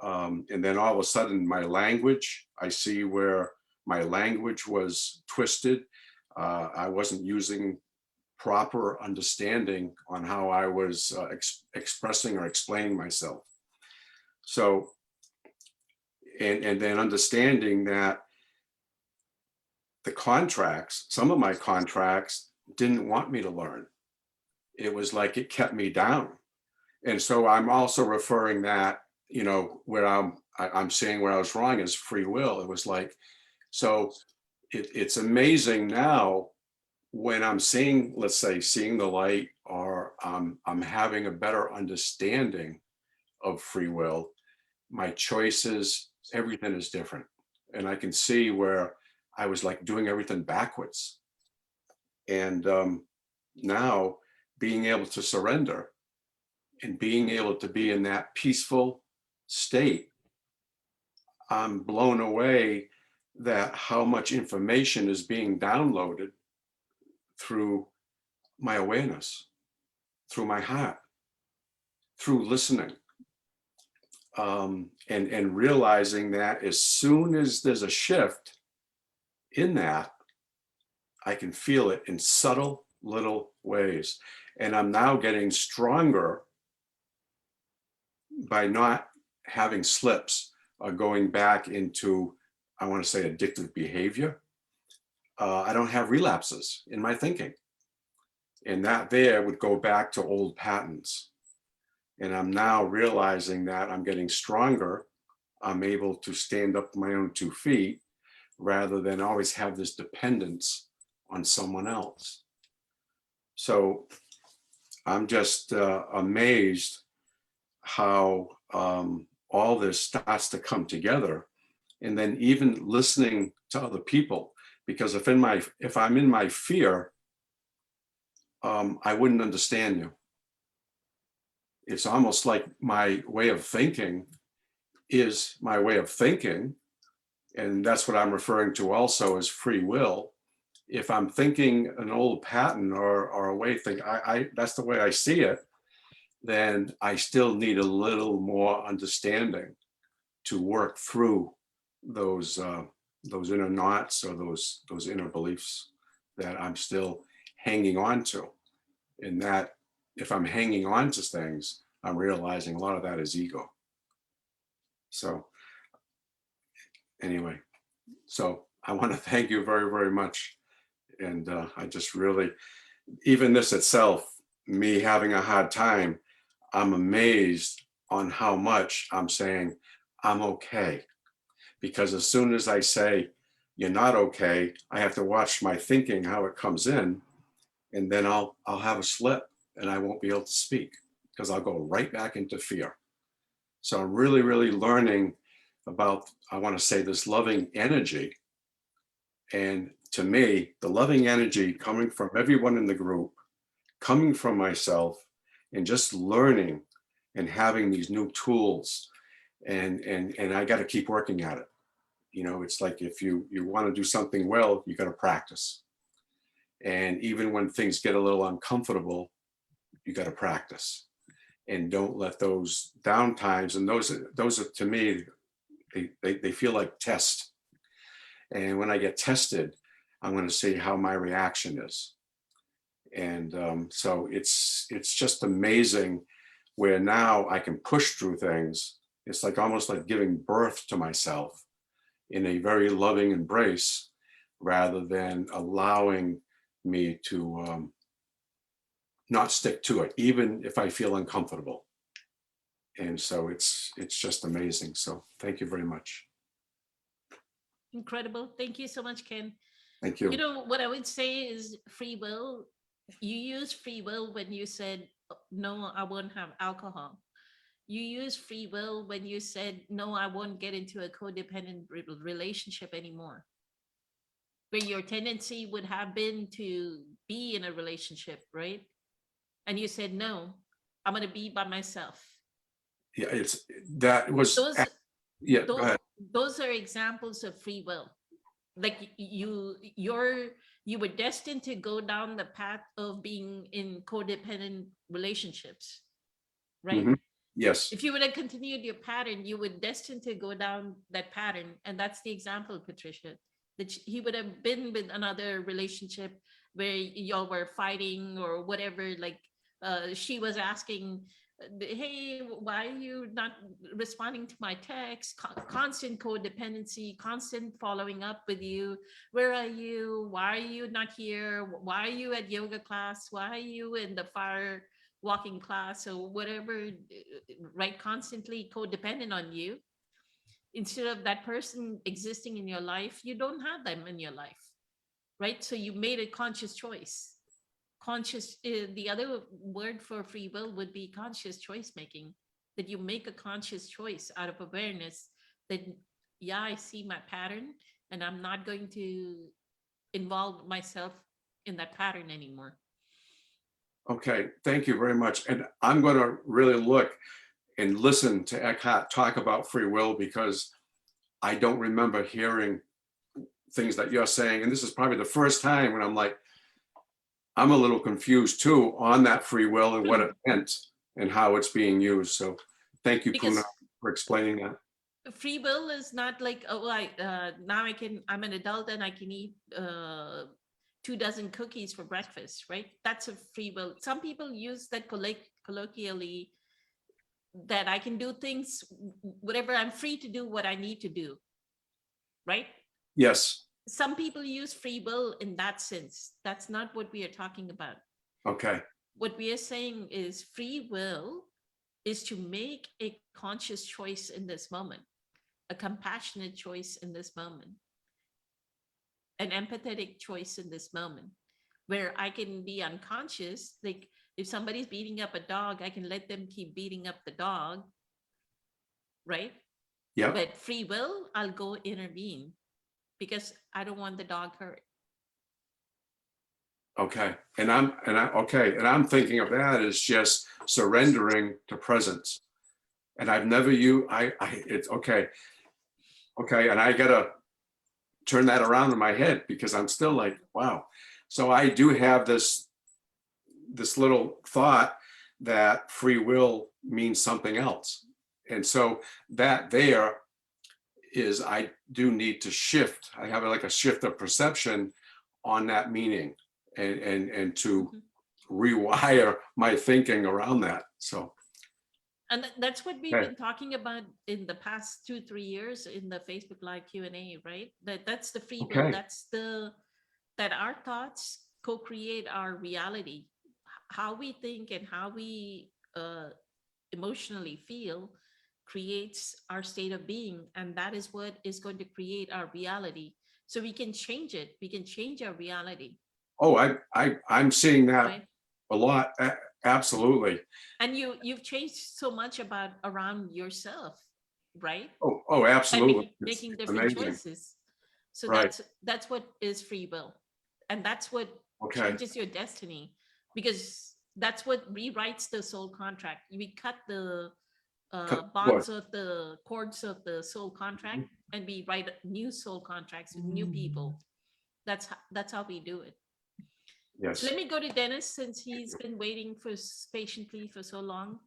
And then all of a sudden, my language, I see where my language was twisted. I wasn't using proper understanding on how I was expressing or explaining myself. So, and then understanding that the contracts, some of my contracts didn't want me to learn. It was like it kept me down. And so I'm also referring that, where I'm saying where I was wrong is free will. It was like, so it's amazing now when I'm seeing, let's say, seeing the light, or I'm having a better understanding of free will, my choices, everything is different. And I can see where I was like doing everything backwards. And now being able to surrender and being able to be in that peaceful state, I'm blown away that how much information is being downloaded through my awareness, through my heart, through listening. And realizing that as soon as there's a shift in that, I can feel it in subtle little ways. And I'm now getting stronger by not having slips or going back into, I want to say, addictive behavior. I don't have relapses in my thinking. And that there would go back to old patterns. And I'm now realizing that I'm getting stronger. I'm able to stand up on my own 2 feet rather than always have this dependence on someone else. So I'm just amazed how all this starts to come together. And then even listening to other people, because if I'm in my fear, I wouldn't understand you. It's almost like my way of thinking is my way of thinking. And that's what I'm referring to also as free will. If I'm thinking an old pattern or a way think, that's the way I see it, then I still need a little more understanding to work through those inner knots or those inner beliefs that I'm still hanging on to. And that if I'm hanging on to things, I'm realizing a lot of that is ego. So anyway, so I want to thank you very, very much. And I just really, even this itself, me having a hard time, I'm amazed on how much I'm saying I'm okay. Because as soon as I say you're not okay, I have to watch my thinking, how it comes in, and then I'll have a slip and I won't be able to speak because I'll go right back into fear. So I'm really, really learning about, I want to say, this loving energy. And to me, the loving energy coming from everyone in the group, coming from myself, and just learning and having these new tools. And I got to keep working at it. You know, it's like if you want to do something well, you got to practice. And even when things get a little uncomfortable, you got to practice. And don't let those down times, and those are to me, they feel like test. And when I get tested, I'm going to see how my reaction is. And so it's just amazing where now I can push through things. It's like almost like giving birth to myself in a very loving embrace, rather than allowing me to not stick to it, even if I feel uncomfortable. And so it's just amazing. So thank you very much. Incredible. Thank you so much, Ken. Thank you. You know, what I would say is free will. You use free will when you said, no, I won't have alcohol. You use free will when you said, no, I won't get into a codependent relationship anymore. Where your tendency would have been to be in a relationship, right? And you said, no, I'm going to be by myself. Yeah, that was, Those, yeah, go ahead. those are examples of free will. Like you were destined to go down the path of being in codependent relationships, right? Mhm. Yes. If you would have continued your pattern, you were destined to go down that pattern. And that's the example, Patricia, that he would have been with another relationship where y'all were fighting or whatever. Like she was asking, hey, why are you not responding to my text? Constant codependency, constant following up with you. Where are you? Why are you not here? Why are you at yoga class? Why are you in the fire walking class or whatever, right? Constantly codependent on you. Instead of that person existing in your life, you don't have them in your life, right? So you made a conscious choice. The other word for free will would be conscious choice making, that you make a conscious choice out of awareness that, yeah, I see my pattern and I'm not going to involve myself in that pattern anymore. Okay, thank you very much. And I'm going to really look and listen to Eckhart talk about free will, because I don't remember hearing things that you're saying. And this is probably the first time when I'm like, I'm a little confused too on that free will and what it meant and how it's being used. So thank you, Because Puna, for explaining that. free will is not like, oh, now I'm an adult and I can eat 2 dozen cookies for breakfast, right? That's a free will. Some people use that colloquially, that I can do things, whatever, I'm free to do what I need to do, right? Yes. Some people use free will in that sense. That's not what we are talking about. Okay. What we are saying is free will is to make a conscious choice in this moment, a compassionate choice in this moment, an empathetic choice in this moment, where I can be unconscious. Like if somebody's beating up a dog, I can let them keep beating up the dog, right? Yeah. But free will, I'll go intervene because I don't want the dog hurt. Okay. And I'm thinking of that as just surrendering to presence And I've never it's okay. Okay, and I gotta turn that around in my head because I'm still like, wow. So I do have this little thought that free will means something else. And so that there is, I do need to shift. I have like a shift of perception on that meaning and to rewire my thinking around that. So. And that's what we've Okay. been talking about in the past 2-3 years in the Facebook Live Q&A, right? That's the free will. Okay. That's that our thoughts co-create our reality. How we think and how we emotionally feel creates our state of being, and that is what is going to create our reality. So we can change it. We can change our reality, Oh, I'm seeing that right? a lot. Absolutely. And you've changed so much around yourself, right? Oh, By absolutely. making It's different amazing. choices. So Right. that's what is free will, and that's what Okay. changes your destiny, because that's what rewrites the soul contract. We cut the Cut bonds of the cords of the soul contract, Mm-hmm. and we write new soul contracts with new people. That's how we do it. Yes. Let me go to Dennis, since he's been waiting patiently for so long.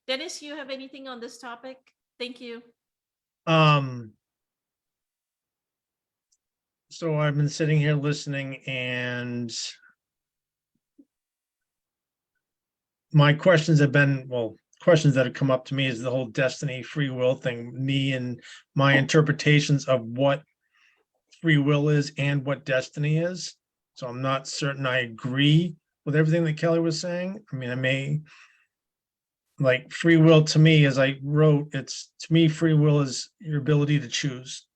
Dennis, you have anything on this topic? Thank you. So I've been sitting here listening, and my questions have been, questions that have come up to me is the whole destiny, free will thing, me and my interpretations of what free will is and what destiny is. So I'm not certain I agree with everything that Kelly was saying. I mean, I may, like, free will to me, as I wrote, to me, free will is your ability to choose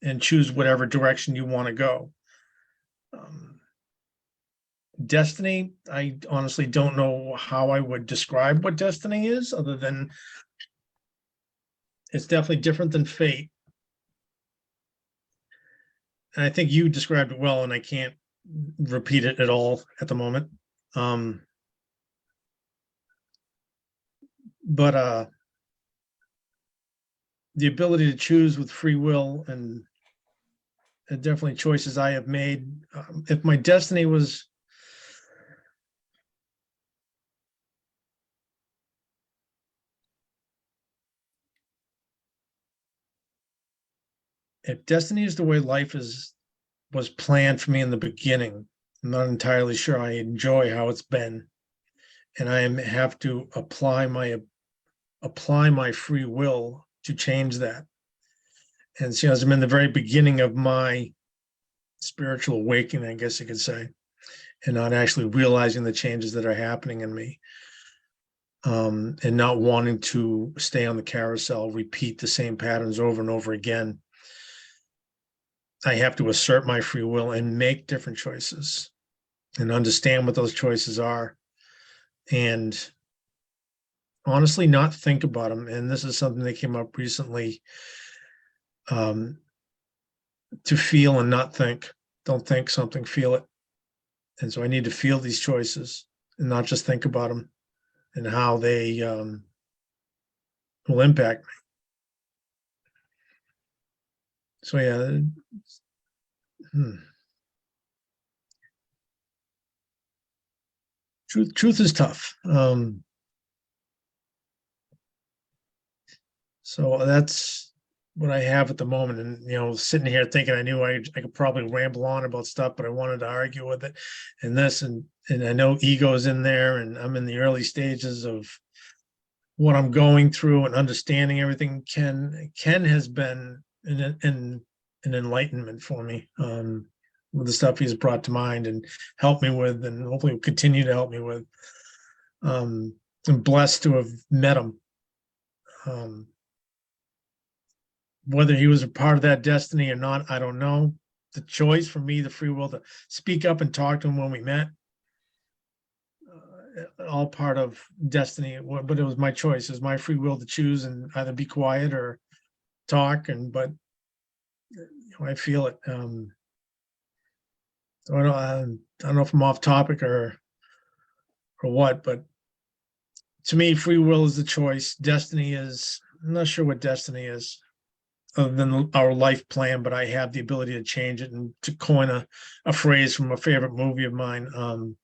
and choose whatever direction you want to go. Destiny, I honestly don't know how I would describe what destiny is, other than it's definitely different than fate. And I think you described it well, and I can't repeat it at all at the moment. But the ability to choose with free will, and definitely choices I have made. If my destiny was, if destiny is the way life was planned for me in the beginning, I'm not entirely sure I enjoy how it's been, and I have to apply my free will to change that. And see, as I'm in the very beginning of my spiritual awakening, I guess you could say, and not actually realizing the changes that are happening in me, and not wanting to stay on the carousel, repeat the same patterns over and over again. I have to assert my free will and make different choices and understand what those choices are, and honestly not think about them. And this is something that came up recently, to feel and not think. Don't think something, feel it. And so I need to feel these choices and not just think about them and how they will impact me. So yeah. Truth is tough. So that's what I have at the moment. And, sitting here thinking I knew I could probably ramble on about stuff, but I wanted to argue with it and this, and I know ego's in there, and I'm in the early stages of what I'm going through and understanding everything. Ken has been an enlightenment for me, with the stuff he's brought to mind and helped me with, and hopefully will continue to help me with. I'm blessed to have met him. Whether he was a part of that destiny or not, I don't know. The choice for me, the free will to speak up and talk to him when we met, all part of destiny. But it was my choice. It was my free will to choose and either be quiet or talk. But I feel it. So I don't know if I'm off topic or what, but to me, free will is the choice. Destiny is, I'm not sure what destiny is, other than our life plan, but I have the ability to change it. And to coin a phrase from a favorite movie of mine,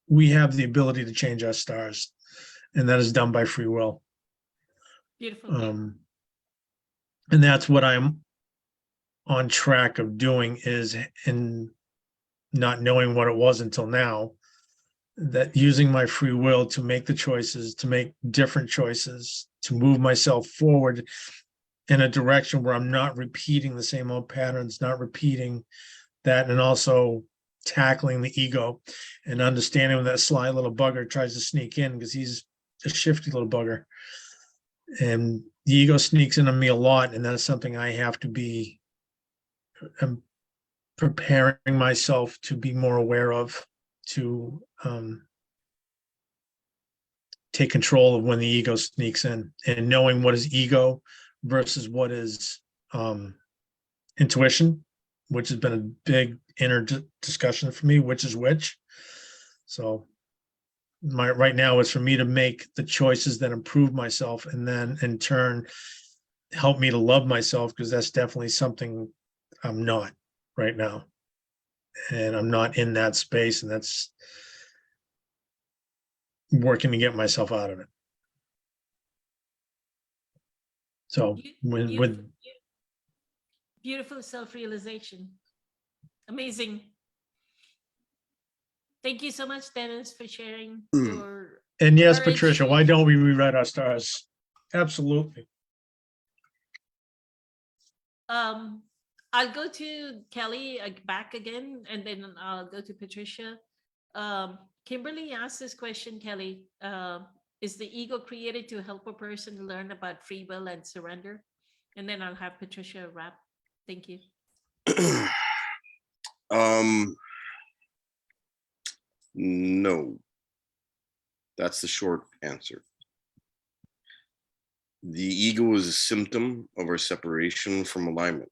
we have the ability to change our stars, and that is done by free will. Beautiful. And that's what I'm on track of doing, is in not knowing what it was until now, that using my free will to make the choices, to make different choices, to move myself forward in a direction where I'm not repeating the same old patterns, not repeating that, and also tackling the ego and understanding when that sly little bugger tries to sneak in, because he's a shifty little bugger. And the ego sneaks into me a lot, and that's something I have to be preparing myself to be more aware of, to take control of when the ego sneaks in, and knowing what is ego versus what is intuition, which has been a big inner discussion for me, which is which. So my right now is for me to make the choices that improve myself, and then in turn help me to love myself, because that's definitely something I'm not right now. And I'm not in that space, and that's working to get myself out of it. So when with Beautiful self-realization. Amazing. Thank you so much, Dennis, for sharing your and yes, courage. Patricia, why don't we rewrite our stars? Absolutely. I'll go to Kelly back again, and then I'll go to Patricia. Kimberly asked this question, Kelly. Is the ego created to help a person learn about free will and surrender? And then I'll have Patricia wrap. Thank you. No, that's the short answer. The ego is a symptom of our separation from alignment.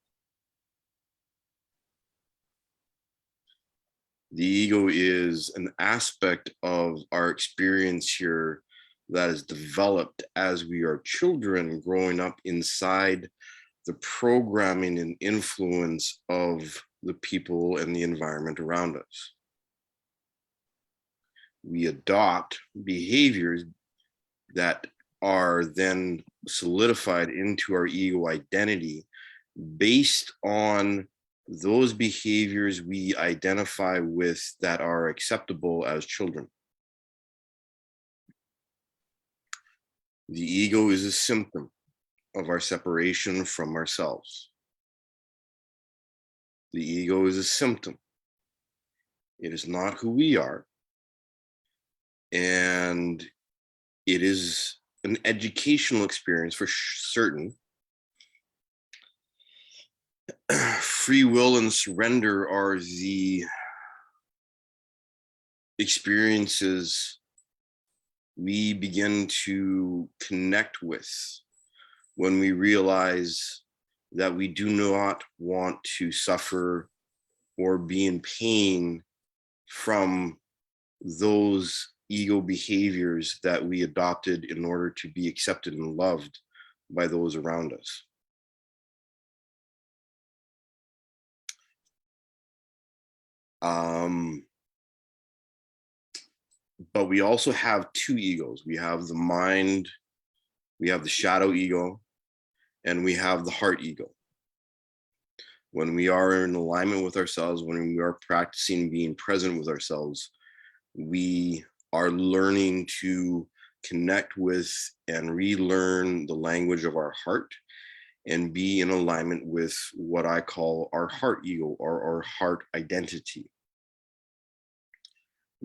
The ego is an aspect of our experience here that is developed as we are children growing up inside the programming and influence of the people and the environment around us. We adopt behaviors that are then solidified into our ego identity based on those behaviors we identify with that are acceptable as children. The ego is a symptom of our separation from ourselves. The ego is a symptom. It is not who we are. And it is an educational experience for certain. Free will and surrender are the experiences we begin to connect with when we realize that we do not want to suffer or be in pain from those ego behaviors that we adopted in order to be accepted and loved by those around us. But we also have two egos. We have the mind, we have the shadow ego, and we have the heart ego. When we are in alignment with ourselves, when we are practicing being present with ourselves, we are learning to connect with and relearn the language of our heart and be in alignment with what I call our heart ego or our heart identity.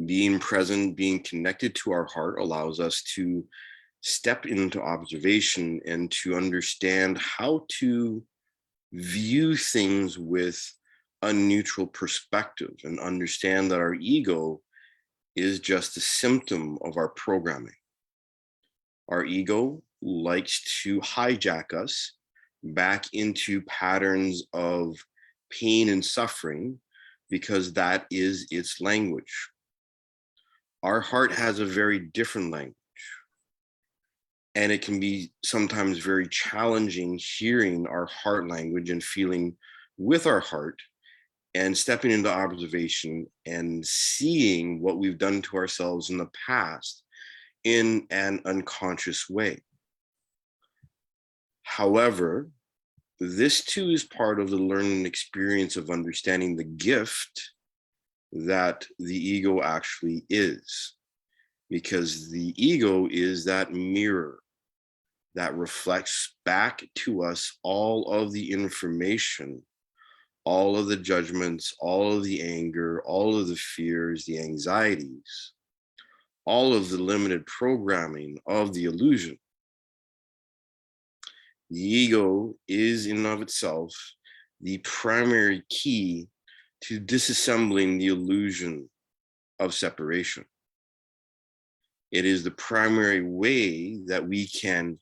Being present, being connected to our heart allows us to step into observation and to understand how to view things with a neutral perspective and understand that our ego is just a symptom of our programming. Our ego likes to hijack us back into patterns of pain and suffering because that is its language. Our heart has a very different language. And it can be sometimes very challenging hearing our heart language and feeling with our heart and stepping into observation and seeing what we've done to ourselves in the past in an unconscious way. However, this too is part of the learning experience of understanding the gift that the ego actually is, because the ego is that mirror that reflects back to us all of the information, all of the judgments, all of the anger, all of the fears, the anxieties, all of the limited programming of the illusion. The ego is in and of itself the primary key to disassembling the illusion of separation. It is the primary way that we can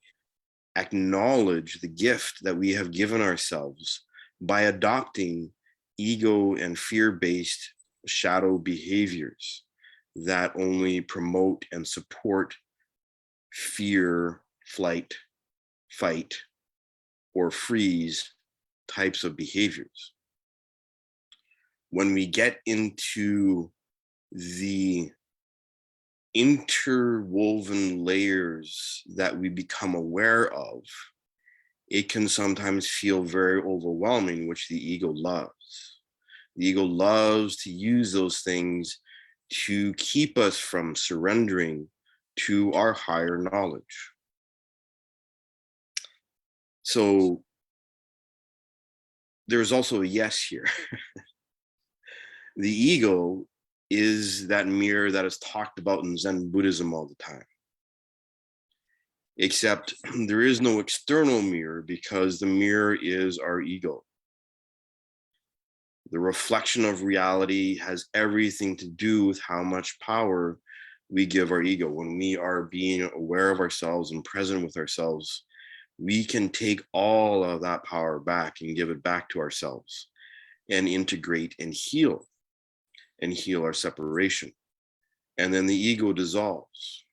acknowledge the gift that we have given ourselves by adopting ego and fear-based shadow behaviors that only promote and support fear, flight, fight, or freeze types of behaviors. When we get into the interwoven layers that we become aware of, it can sometimes feel very overwhelming, which the ego loves. The ego loves to use those things to keep us from surrendering to our higher knowledge. So there's also a yes here. The ego is that mirror that is talked about in Zen Buddhism all the time. Except there is no external mirror because the mirror is our ego. The reflection of reality has everything to do with how much power we give our ego. When we are being aware of ourselves and present with ourselves, we can take all of that power back and give it back to ourselves and integrate and heal our separation. And then the ego dissolves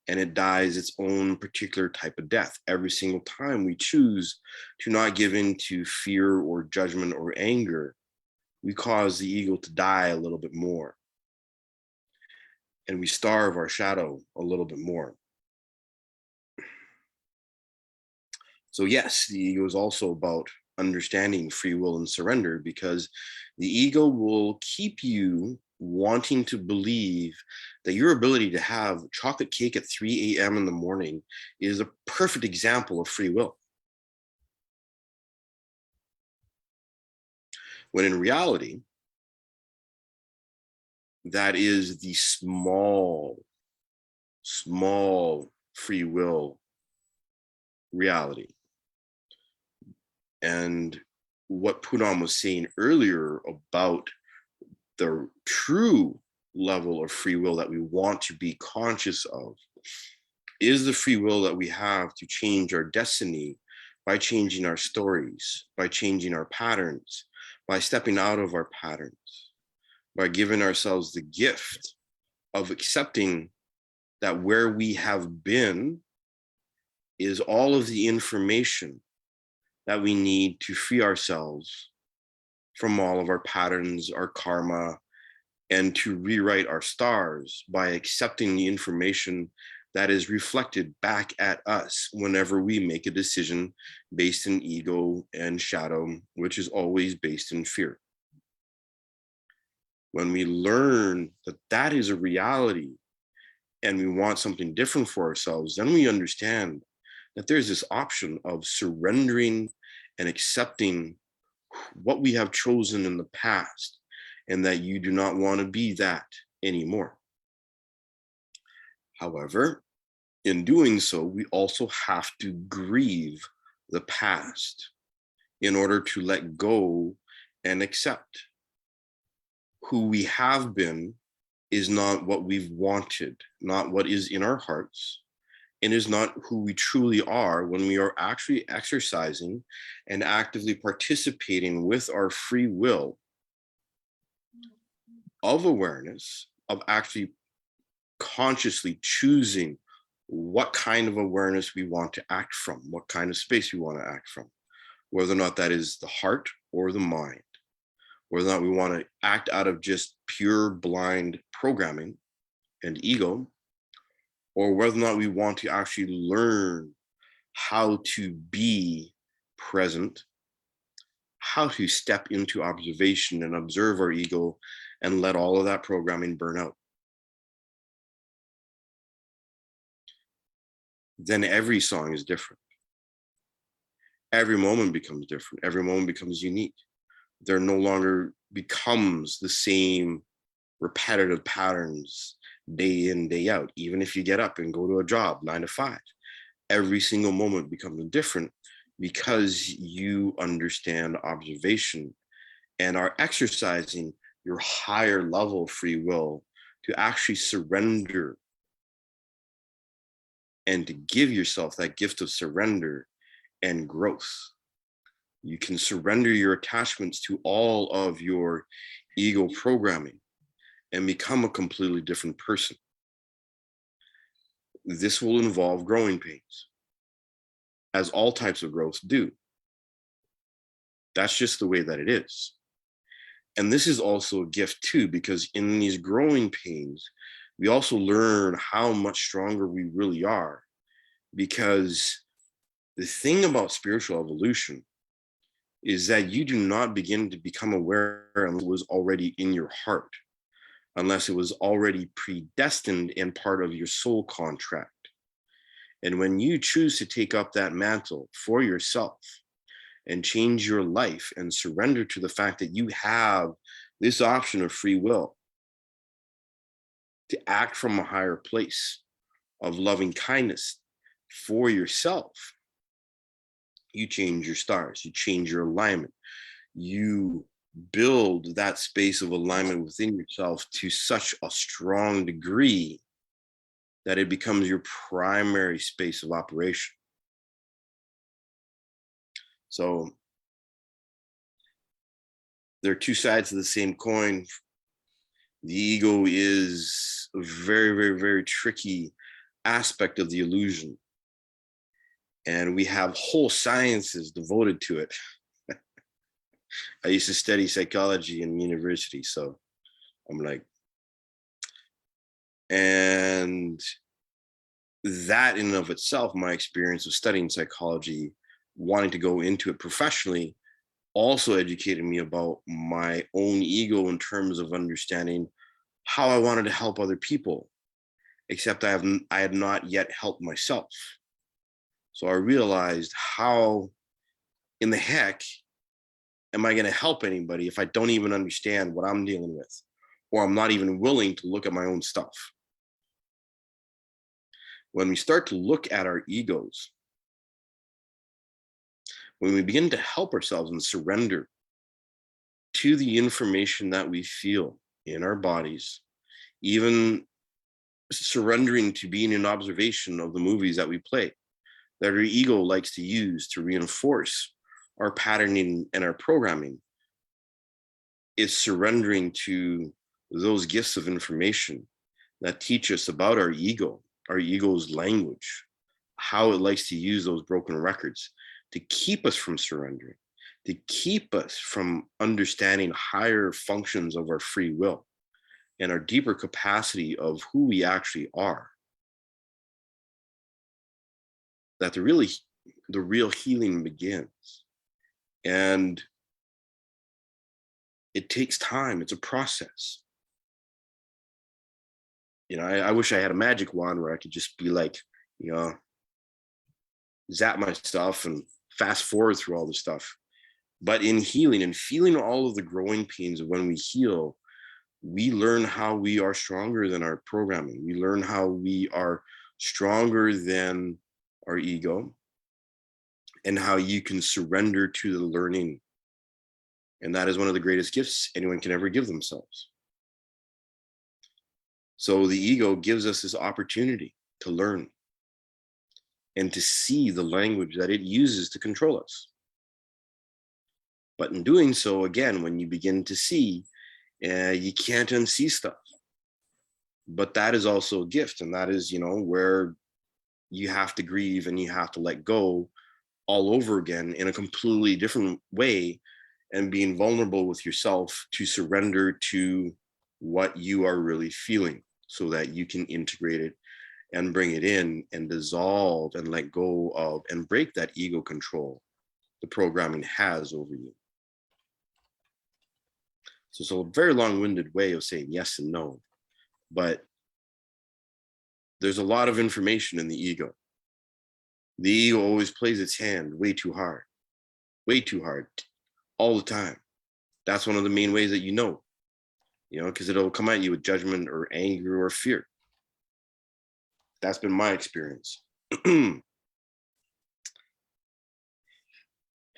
and it dies its own particular type of death. Every single time we choose to not give in to fear or judgment or anger, we cause the ego to die a little bit more. And we starve our shadow a little bit more. So yes, the ego is also about understanding free will and surrender, because the ego will keep you wanting to believe that your ability to have chocolate cake at 3 a.m. in the morning is a perfect example of free will. When in reality, that is the small free will reality. And what Poonam was saying earlier about the true level of free will that we want to be conscious of is the free will that we have to change our destiny by changing our stories, by changing our patterns, by stepping out of our patterns, by giving ourselves the gift of accepting that where we have been is all of the information that we need to free ourselves from all of our patterns, our karma, and to rewrite our stars by accepting the information that is reflected back at us whenever we make a decision based in ego and shadow, which is always based in fear. When we learn that that is a reality and we want something different for ourselves, then we understand that there's this option of surrendering and accepting what we have chosen in the past, and that you do not want to be that anymore. However, in doing so, we also have to grieve the past in order to let go and accept. Who we have been is not what we've wanted, not what is in our hearts, and is not who we truly are when we are actually exercising and actively participating with our free will of awareness, of actually consciously choosing what kind of awareness we want to act from, what kind of space we want to act from, whether or not that is the heart or the mind, whether or not we want to act out of just pure blind programming and ego, or whether or not we want to actually learn how to be present, how to step into observation and observe our ego and let all of that programming burn out. Then every song is different. Every moment becomes different. Every moment becomes unique. There no longer becomes the same repetitive patterns day in, day out. Even if you get up and go to a job 9 to 5, every single moment becomes different because you understand observation and are exercising your higher level of free will to actually surrender and to give yourself that gift of surrender and growth. You can surrender your attachments to all of your ego programming and become a completely different person. This will involve growing pains, as all types of growth do. That's just the way that it is. And this is also a gift too, because in these growing pains, we also learn how much stronger we really are. Because the thing about spiritual evolution is that you do not begin to become aware unless it was already in your heart, unless it was already predestined and part of your soul contract. And when you choose to take up that mantle for yourself and change your life and surrender to the fact that you have this option of free will to act from a higher place of loving kindness for yourself, you change your stars, you change your alignment, you build that space of alignment within yourself to such a strong degree that it becomes your primary space of operation. So there are two sides of the same coin. The ego is a very, very, very tricky aspect of the illusion. And we have whole sciences devoted to it. I used to study psychology in university, so I'm like, and that in and of itself, my experience of studying psychology, wanting to go into it professionally, also educated me about my own ego in terms of understanding how I wanted to help other people, except I had not yet helped myself. So I realized, how in the heck am I going to help anybody if I don't even understand what I'm dealing with, or I'm not even willing to look at my own stuff? When we start to look at our egos, when we begin to help ourselves and surrender to the information that we feel in our bodies, even surrendering to being in observation of the movies that we play, that our ego likes to use to reinforce our patterning and our programming, is surrendering to those gifts of information that teach us about our ego's language, how it likes to use those broken records to keep us from surrendering, to keep us from understanding higher functions of our free will and our deeper capacity of who we actually are. That the real healing begins. And it takes time. It's a process. You know, I wish I had a magic wand where I could just be like, you know, zap my stuff and fast forward through all the stuff. But in healing and feeling all of the growing pains of when we heal, we learn how we are stronger than our programming. We learn how we are stronger than our ego, and how you can surrender to the learning. And that is one of the greatest gifts anyone can ever give themselves. So the ego gives us this opportunity to learn and to see the language that it uses to control us. But in doing so, again, when you begin to see, you can't unsee stuff. But that is also a gift. And that is, you know, where you have to grieve and you have to let go all over again in a completely different way, and being vulnerable with yourself to surrender to what you are really feeling so that you can integrate it and bring it in and dissolve and let go of and break that ego control the programming has over you. So it's a very long-winded way of saying yes and no, but there's a lot of information in the ego. The ego always plays its hand way too hard, all the time. That's one of the main ways that you know, because it'll come at you with judgment or anger or fear. That's been my experience. Thank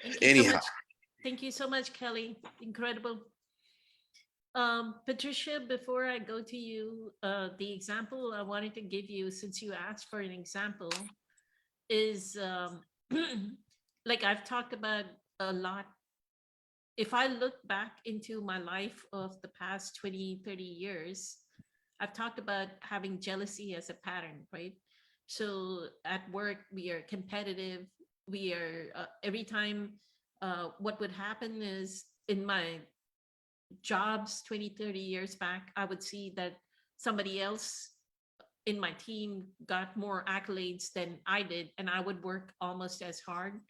you so Anyhow. much. Thank you so much, Kelly. Incredible. Patricia, before I go to you, the example I wanted to give you, since you asked for an example, is like I've talked about a lot. If I look back into my life of the past 20, 30 years, I've talked about having jealousy as a pattern, right? So at work, we are competitive. We are, every time, what would happen is in my jobs 20, 30 years back, I would see that somebody else in my team got more accolades than I did, and I would work almost as hard,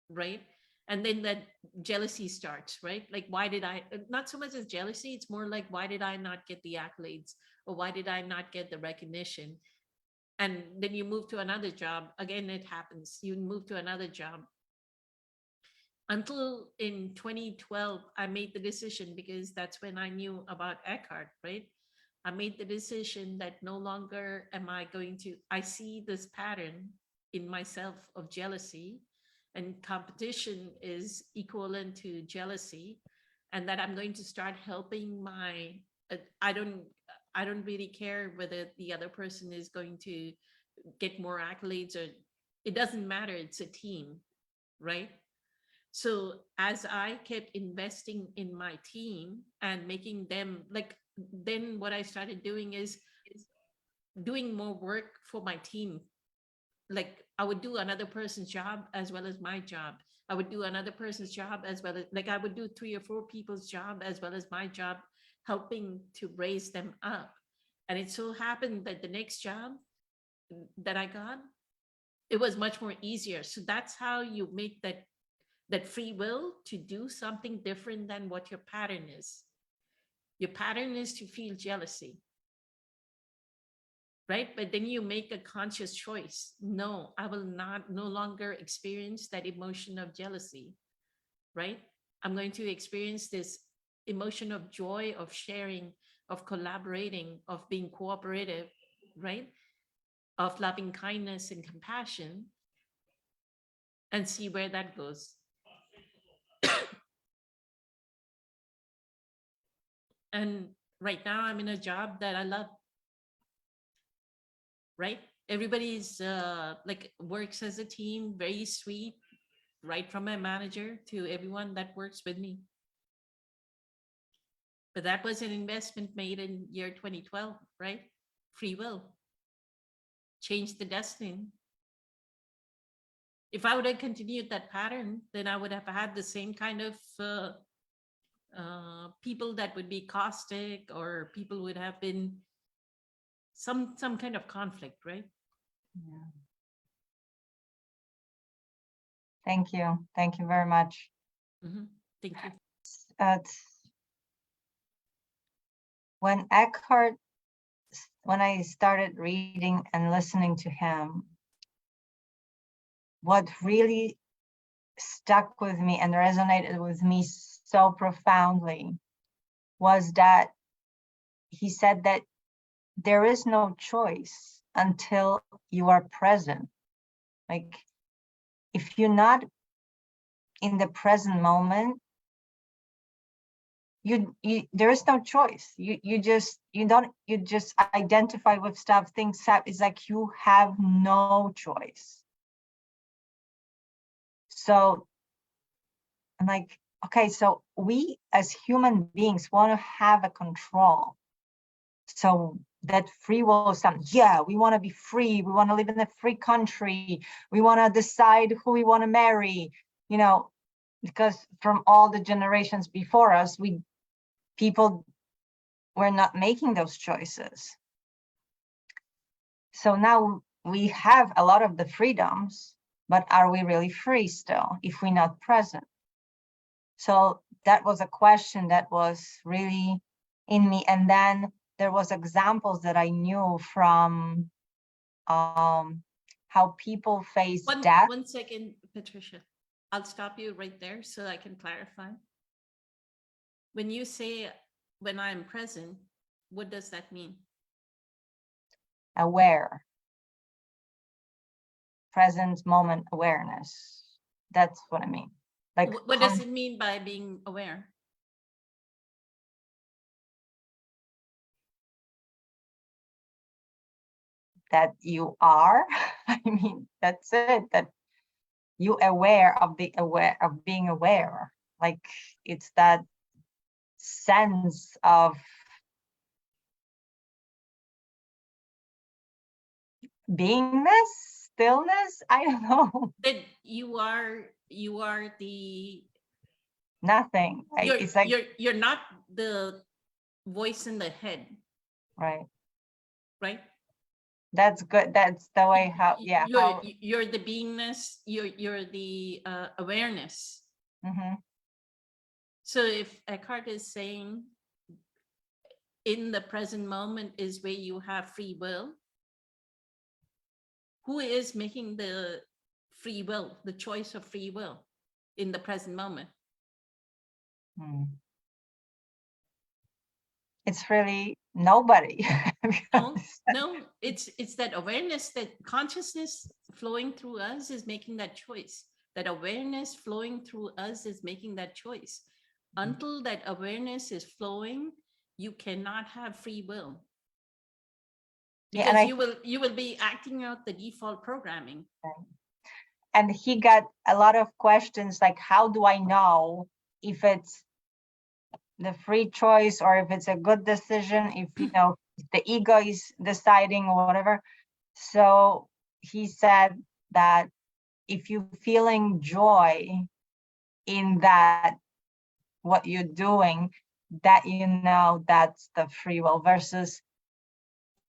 right? And then that jealousy starts, right? Like, why did I, not so much as jealousy, it's more like, why did I not get the accolades? Or why did I not get the recognition? And then you move to another job, again, it happens. You move to another job. Until in 2012, I made the decision, because that's when I knew about Eckhart, right? I made the decision that no longer am I going to, I see this pattern in myself of jealousy, and competition is equivalent to jealousy, and that I'm going to start helping my, I don't really care whether the other person is going to get more accolades, or it doesn't matter, it's a team, right? So as I kept investing in my team and making them like, then what I started doing is doing more work for my team. Like I would do another person's job as well as my job. I would do another person's job as well as, like I would do 3 or 4 people's job as well as my job, helping to raise them up. And it so happened that the next job that I got, it was much more easier. So that's how you make that free will to do something different than what your pattern is. Your pattern is to feel jealousy, right? But then you make a conscious choice. No, I will no longer experience that emotion of jealousy, right? I'm going to experience this emotion of joy, of sharing, of collaborating, of being cooperative, right? Of loving kindness and compassion, and see where that goes. And right now I'm in a job that I love, right? Everybody's like works as a team, very sweet, right from my manager to everyone that works with me. But that was an investment made in year 2012, right? Free will. Changed the destiny. If I would have continued that pattern, then I would have had the same kind of people that would be caustic, or people would have been some kind of conflict, right? Yeah. Thank you. Thank you very much. Mm-hmm. Thank you. When Eckhart, when I started reading and listening to him, what really stuck with me and resonated with me so profoundly was that he said that there is no choice until you are present. Like, if you're not in the present moment, there is no choice. You just identify with stuff, things happen. It's like you have no choice. So I'm like, okay, so we as human beings want to have a control. So that free will is something, yeah, we want to be free, we want to live in a free country, we want to decide who we want to marry, because from all the generations before us, people were not making those choices. So now we have a lot of the freedoms, but are we really free still if we're not present? So that was a question that was really in me. And then there was examples that I knew from how people face death. 1 second, Patricia. I'll stop you right there so I can clarify. When you say when I'm present, what does that mean? Aware. Present moment awareness. That's what I mean. Like, What does it mean by being aware? that you are. I mean, that's it. That you aware of being aware. Like, it's that sense of beingness, stillness. I don't know. That you are the Nothing. It's like, you're not the voice in the head, right. right? That's good. That's the way how, yeah. You're the beingness, you're the awareness. Mm-hmm. So if Eckhart is saying in the present moment is where you have free will, who is making the free will, the choice of free will in the present moment? It's really nobody. No, it's that awareness, that consciousness flowing through us is making that choice. That awareness flowing through us is making that choice. Until that awareness is flowing, you cannot have free will. Because Yeah, you will be acting out the default programming. And he got a lot of questions like, how do I know if it's the free choice or if it's a good decision, if the ego is deciding or whatever. So he said that if you're feeling joy in that, what you're doing, that that's the free will, versus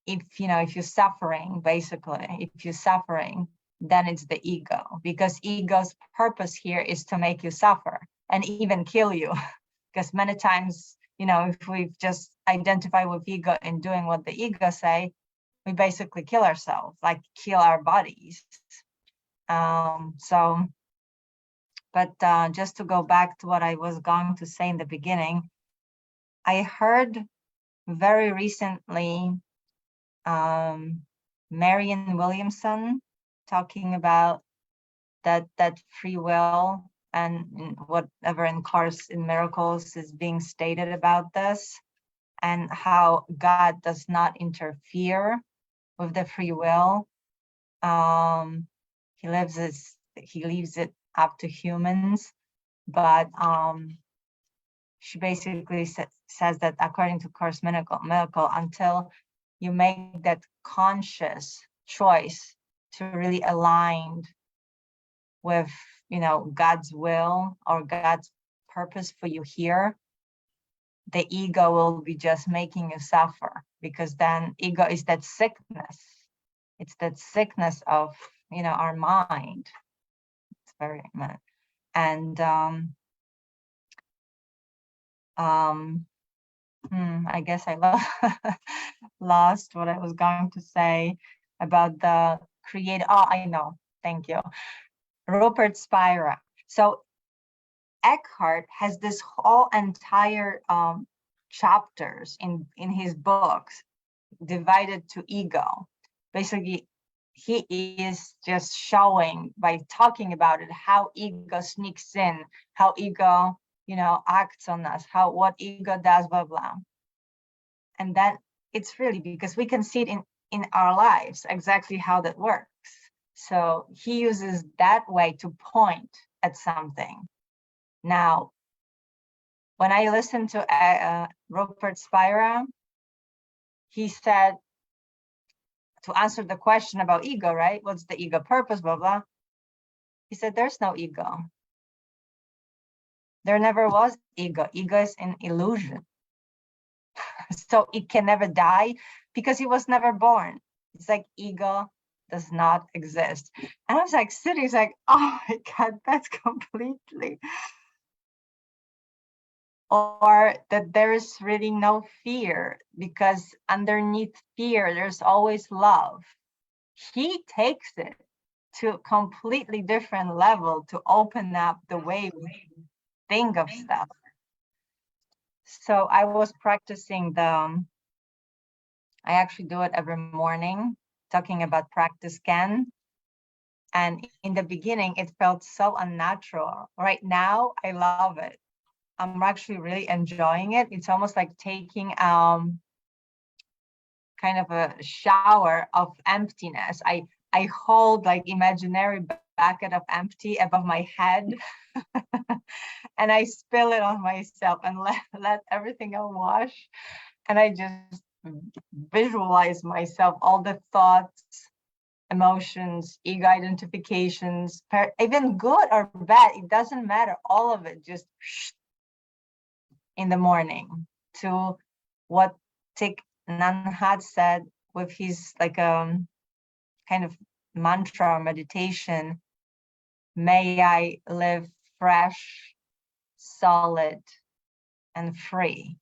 if you're suffering, basically, if you're suffering, then it's the ego, because ego's purpose here is to make you suffer and even kill you. Because many times, if we've just identified with ego and doing what the ego say, we basically kill ourselves, like kill our bodies. But just to go back to what I was going to say in the beginning, I heard very recently Marianne Williamson talking about that free will and whatever in Course in Miracles is being stated about this, and how God does not interfere with the free will. He leaves it up to humans, but she basically says that according to Course Miracle, until you make that conscious choice to really align with God's will or God's purpose for you here, the ego will be just making you suffer, because then ego is that sickness. It's that sickness of our mind. It's very and I guess I lost what I was going to say about the creator. Oh, I know. Thank you. Rupert Spira. So Eckhart has this whole entire chapters in his books divided to ego. Basically, he is just showing by talking about it how ego sneaks in, how ego acts on us, what ego does, blah blah. And then it's really because we can see it in our lives exactly how that works. So he uses that way to point at something. Now, when I listen to Rupert Spira, he said, to answer the question about ego, right? What's the ego purpose, blah, blah. He said, there's no ego. There never was ego. Ego is an illusion. So it can never die because it was never born. It's like ego does not exist. And I was like sitting, it's like, oh my God, that's completely. Or that there is really no fear, because underneath fear, there's always love. He takes it to a completely different level to open up the way we think of stuff. So I was practicing I actually do it every morning, talking about practice can. And in the beginning, it felt so unnatural. Right now, I love it. I'm actually really enjoying it. It's almost like taking kind of a shower of emptiness. I hold like imaginary bucket of empty above my head and I spill it on myself and let everything wash. And I just visualize myself, all the thoughts, emotions, ego identifications, even good or bad, it doesn't matter. All of it just in the morning to what Thich Nhat Hanh said with his like kind of mantra or meditation. May I live fresh, solid, and free.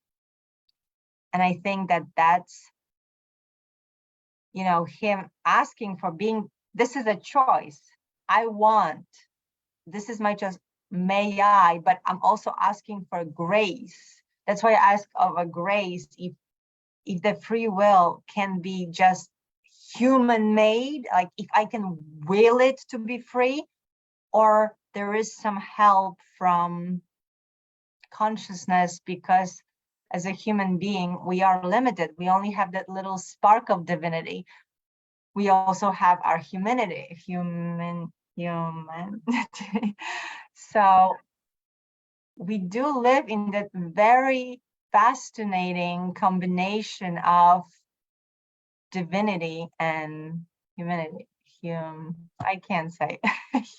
And I think that that's, you know, him asking for being, this is a choice. I want, this is my choice, may I, but I'm also asking for grace. That's why I ask of a grace, if the free will can be just human made, like if I can will it to be free, or there is some help from consciousness, because as a human being, we are limited. We only have that little spark of divinity. We also have our humanity. So we do live in that very fascinating combination of divinity and humanity. I can't say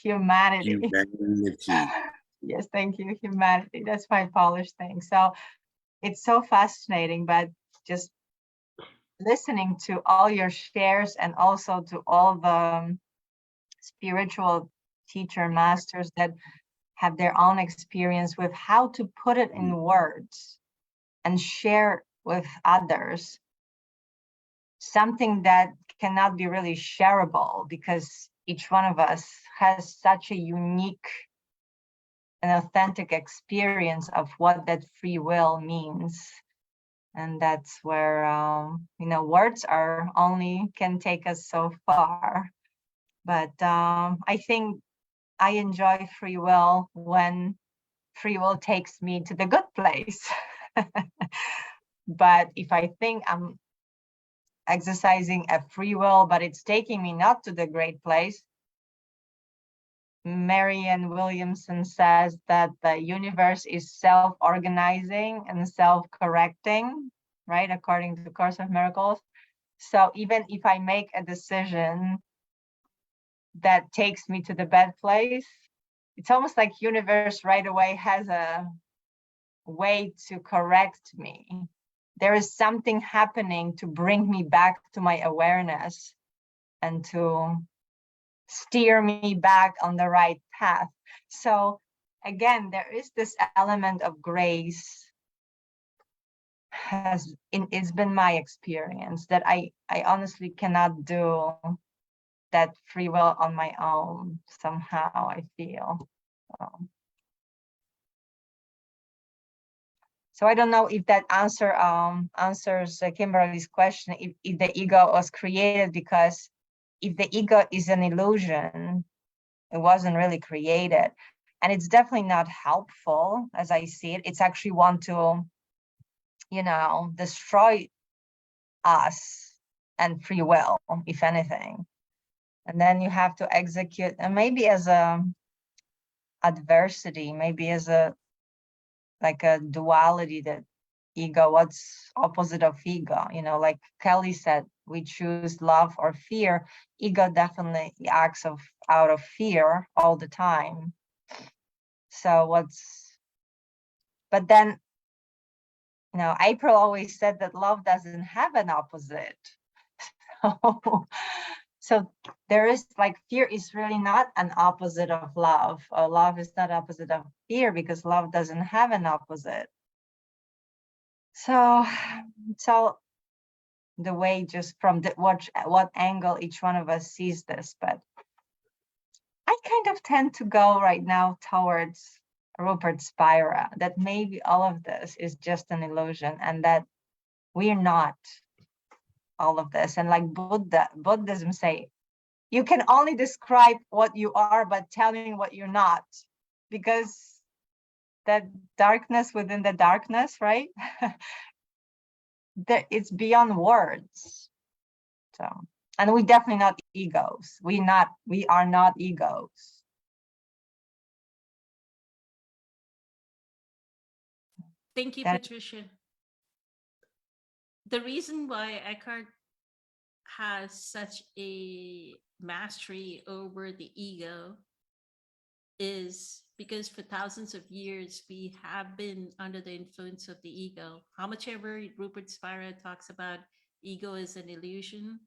humanity. Humanity. Yes, thank you, humanity. That's my Polish thing. So it's so fascinating, but just listening to all your shares and also to all the spiritual teacher masters that have their own experience with how to put it in words and share with others something that cannot be really shareable, because each one of us has such a unique and authentic experience of what that free will means. And that's where, you know, words are only can take us so far. But I think I enjoy free will when free will takes me to the good place. But if I think I'm exercising a free will, but it's taking me not to the great place, Marianne Williamson says that the universe is self-organizing and self-correcting, right? According to the Course of Miracles. So even if I make a decision that takes me to the bad place, it's almost like universe right away has a way to correct me. There is something happening to bring me back to my awareness and to steer me back on the right path. So again, there is this element of grace. It's been my experience that I honestly cannot do that free will on my own somehow, I feel. So I don't know if that answers Kimberly's question, if the ego was created, because if the ego is an illusion, it wasn't really created. And it's definitely not helpful as I see it. It's actually want to, you know, destroy us and free will, if anything. And then you have to execute, and maybe as a adversity, maybe as a like a duality, that ego, what's opposite of ego. You know, like Kelly said, we choose love or fear. Ego definitely acts out of fear all the time. So but then, you know, April always said that love doesn't have an opposite. So there is like, fear is really not an opposite of love, or love is not opposite of fear, because love doesn't have an opposite. So the way, just from what angle each one of us sees this, but I kind of tend to go right now towards Rupert Spira, that maybe all of this is just an illusion, and that we're not all of this. And like Buddhism say, you can only describe what you are by telling what you're not, because that darkness within the darkness, right? That it's beyond words. So, and we definitely not egos. We are not egos. Thank you, That- Patricia. The reason why Eckhart has such a mastery over the ego is because for thousands of years we have been under the influence of the ego. How much ever Rupert Spira talks about ego is an illusion,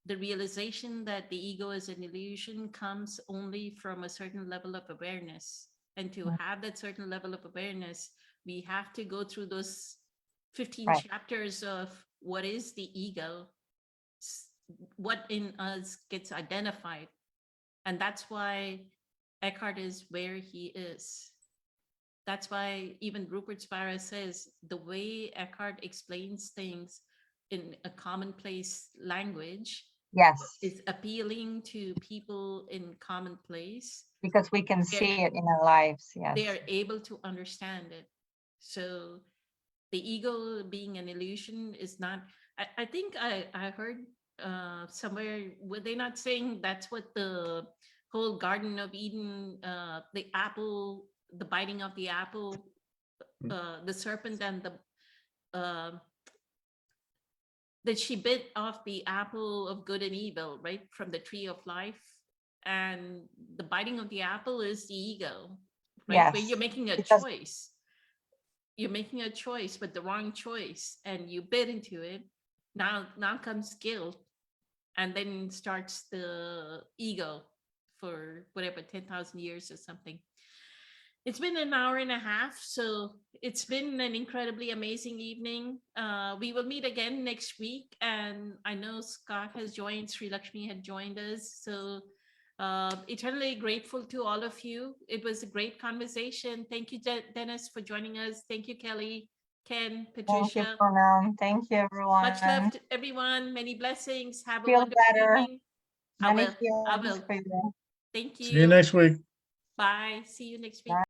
the realization that the ego is an illusion comes only from a certain level of awareness. And to have that certain level of awareness, we have to go through those 15 Right. chapters of what is the ego, what in us gets identified. And that's why Eckhart is where he is. That's why even Rupert Spira says the way Eckhart explains things in a commonplace language Yes, is appealing to people in commonplace. because we can They're- see it in our lives. Yes. They are able to understand it. So the ego being an illusion is not, I think I heard somewhere, were they not saying that's what the whole Garden of Eden, the apple, the biting of the apple, the serpent and that she bit off the apple of good and evil, right? From the tree of life. And the biting of the apple is the ego, right? Where Yes, you're making a because- choice. You're making a choice, but the wrong choice, and you bit into it. Now comes guilt, and then starts the ego for whatever 10,000 years or something. It's been an hour and a half, so it's been an incredibly amazing evening. We will meet again next week, and I know Scott has joined, Sri Lakshmi had joined us, so eternally grateful to all of you. It was a great conversation. Thank you, Dennis, for joining us. Thank you, Kelly, Ken, Thank you, Patricia. Poonam. Thank you, everyone. Much love to everyone. Many blessings. Have a Feel wonderful better. evening. I Many will. feelings for you. Thank See you next week. Bye. See you next week. Bye.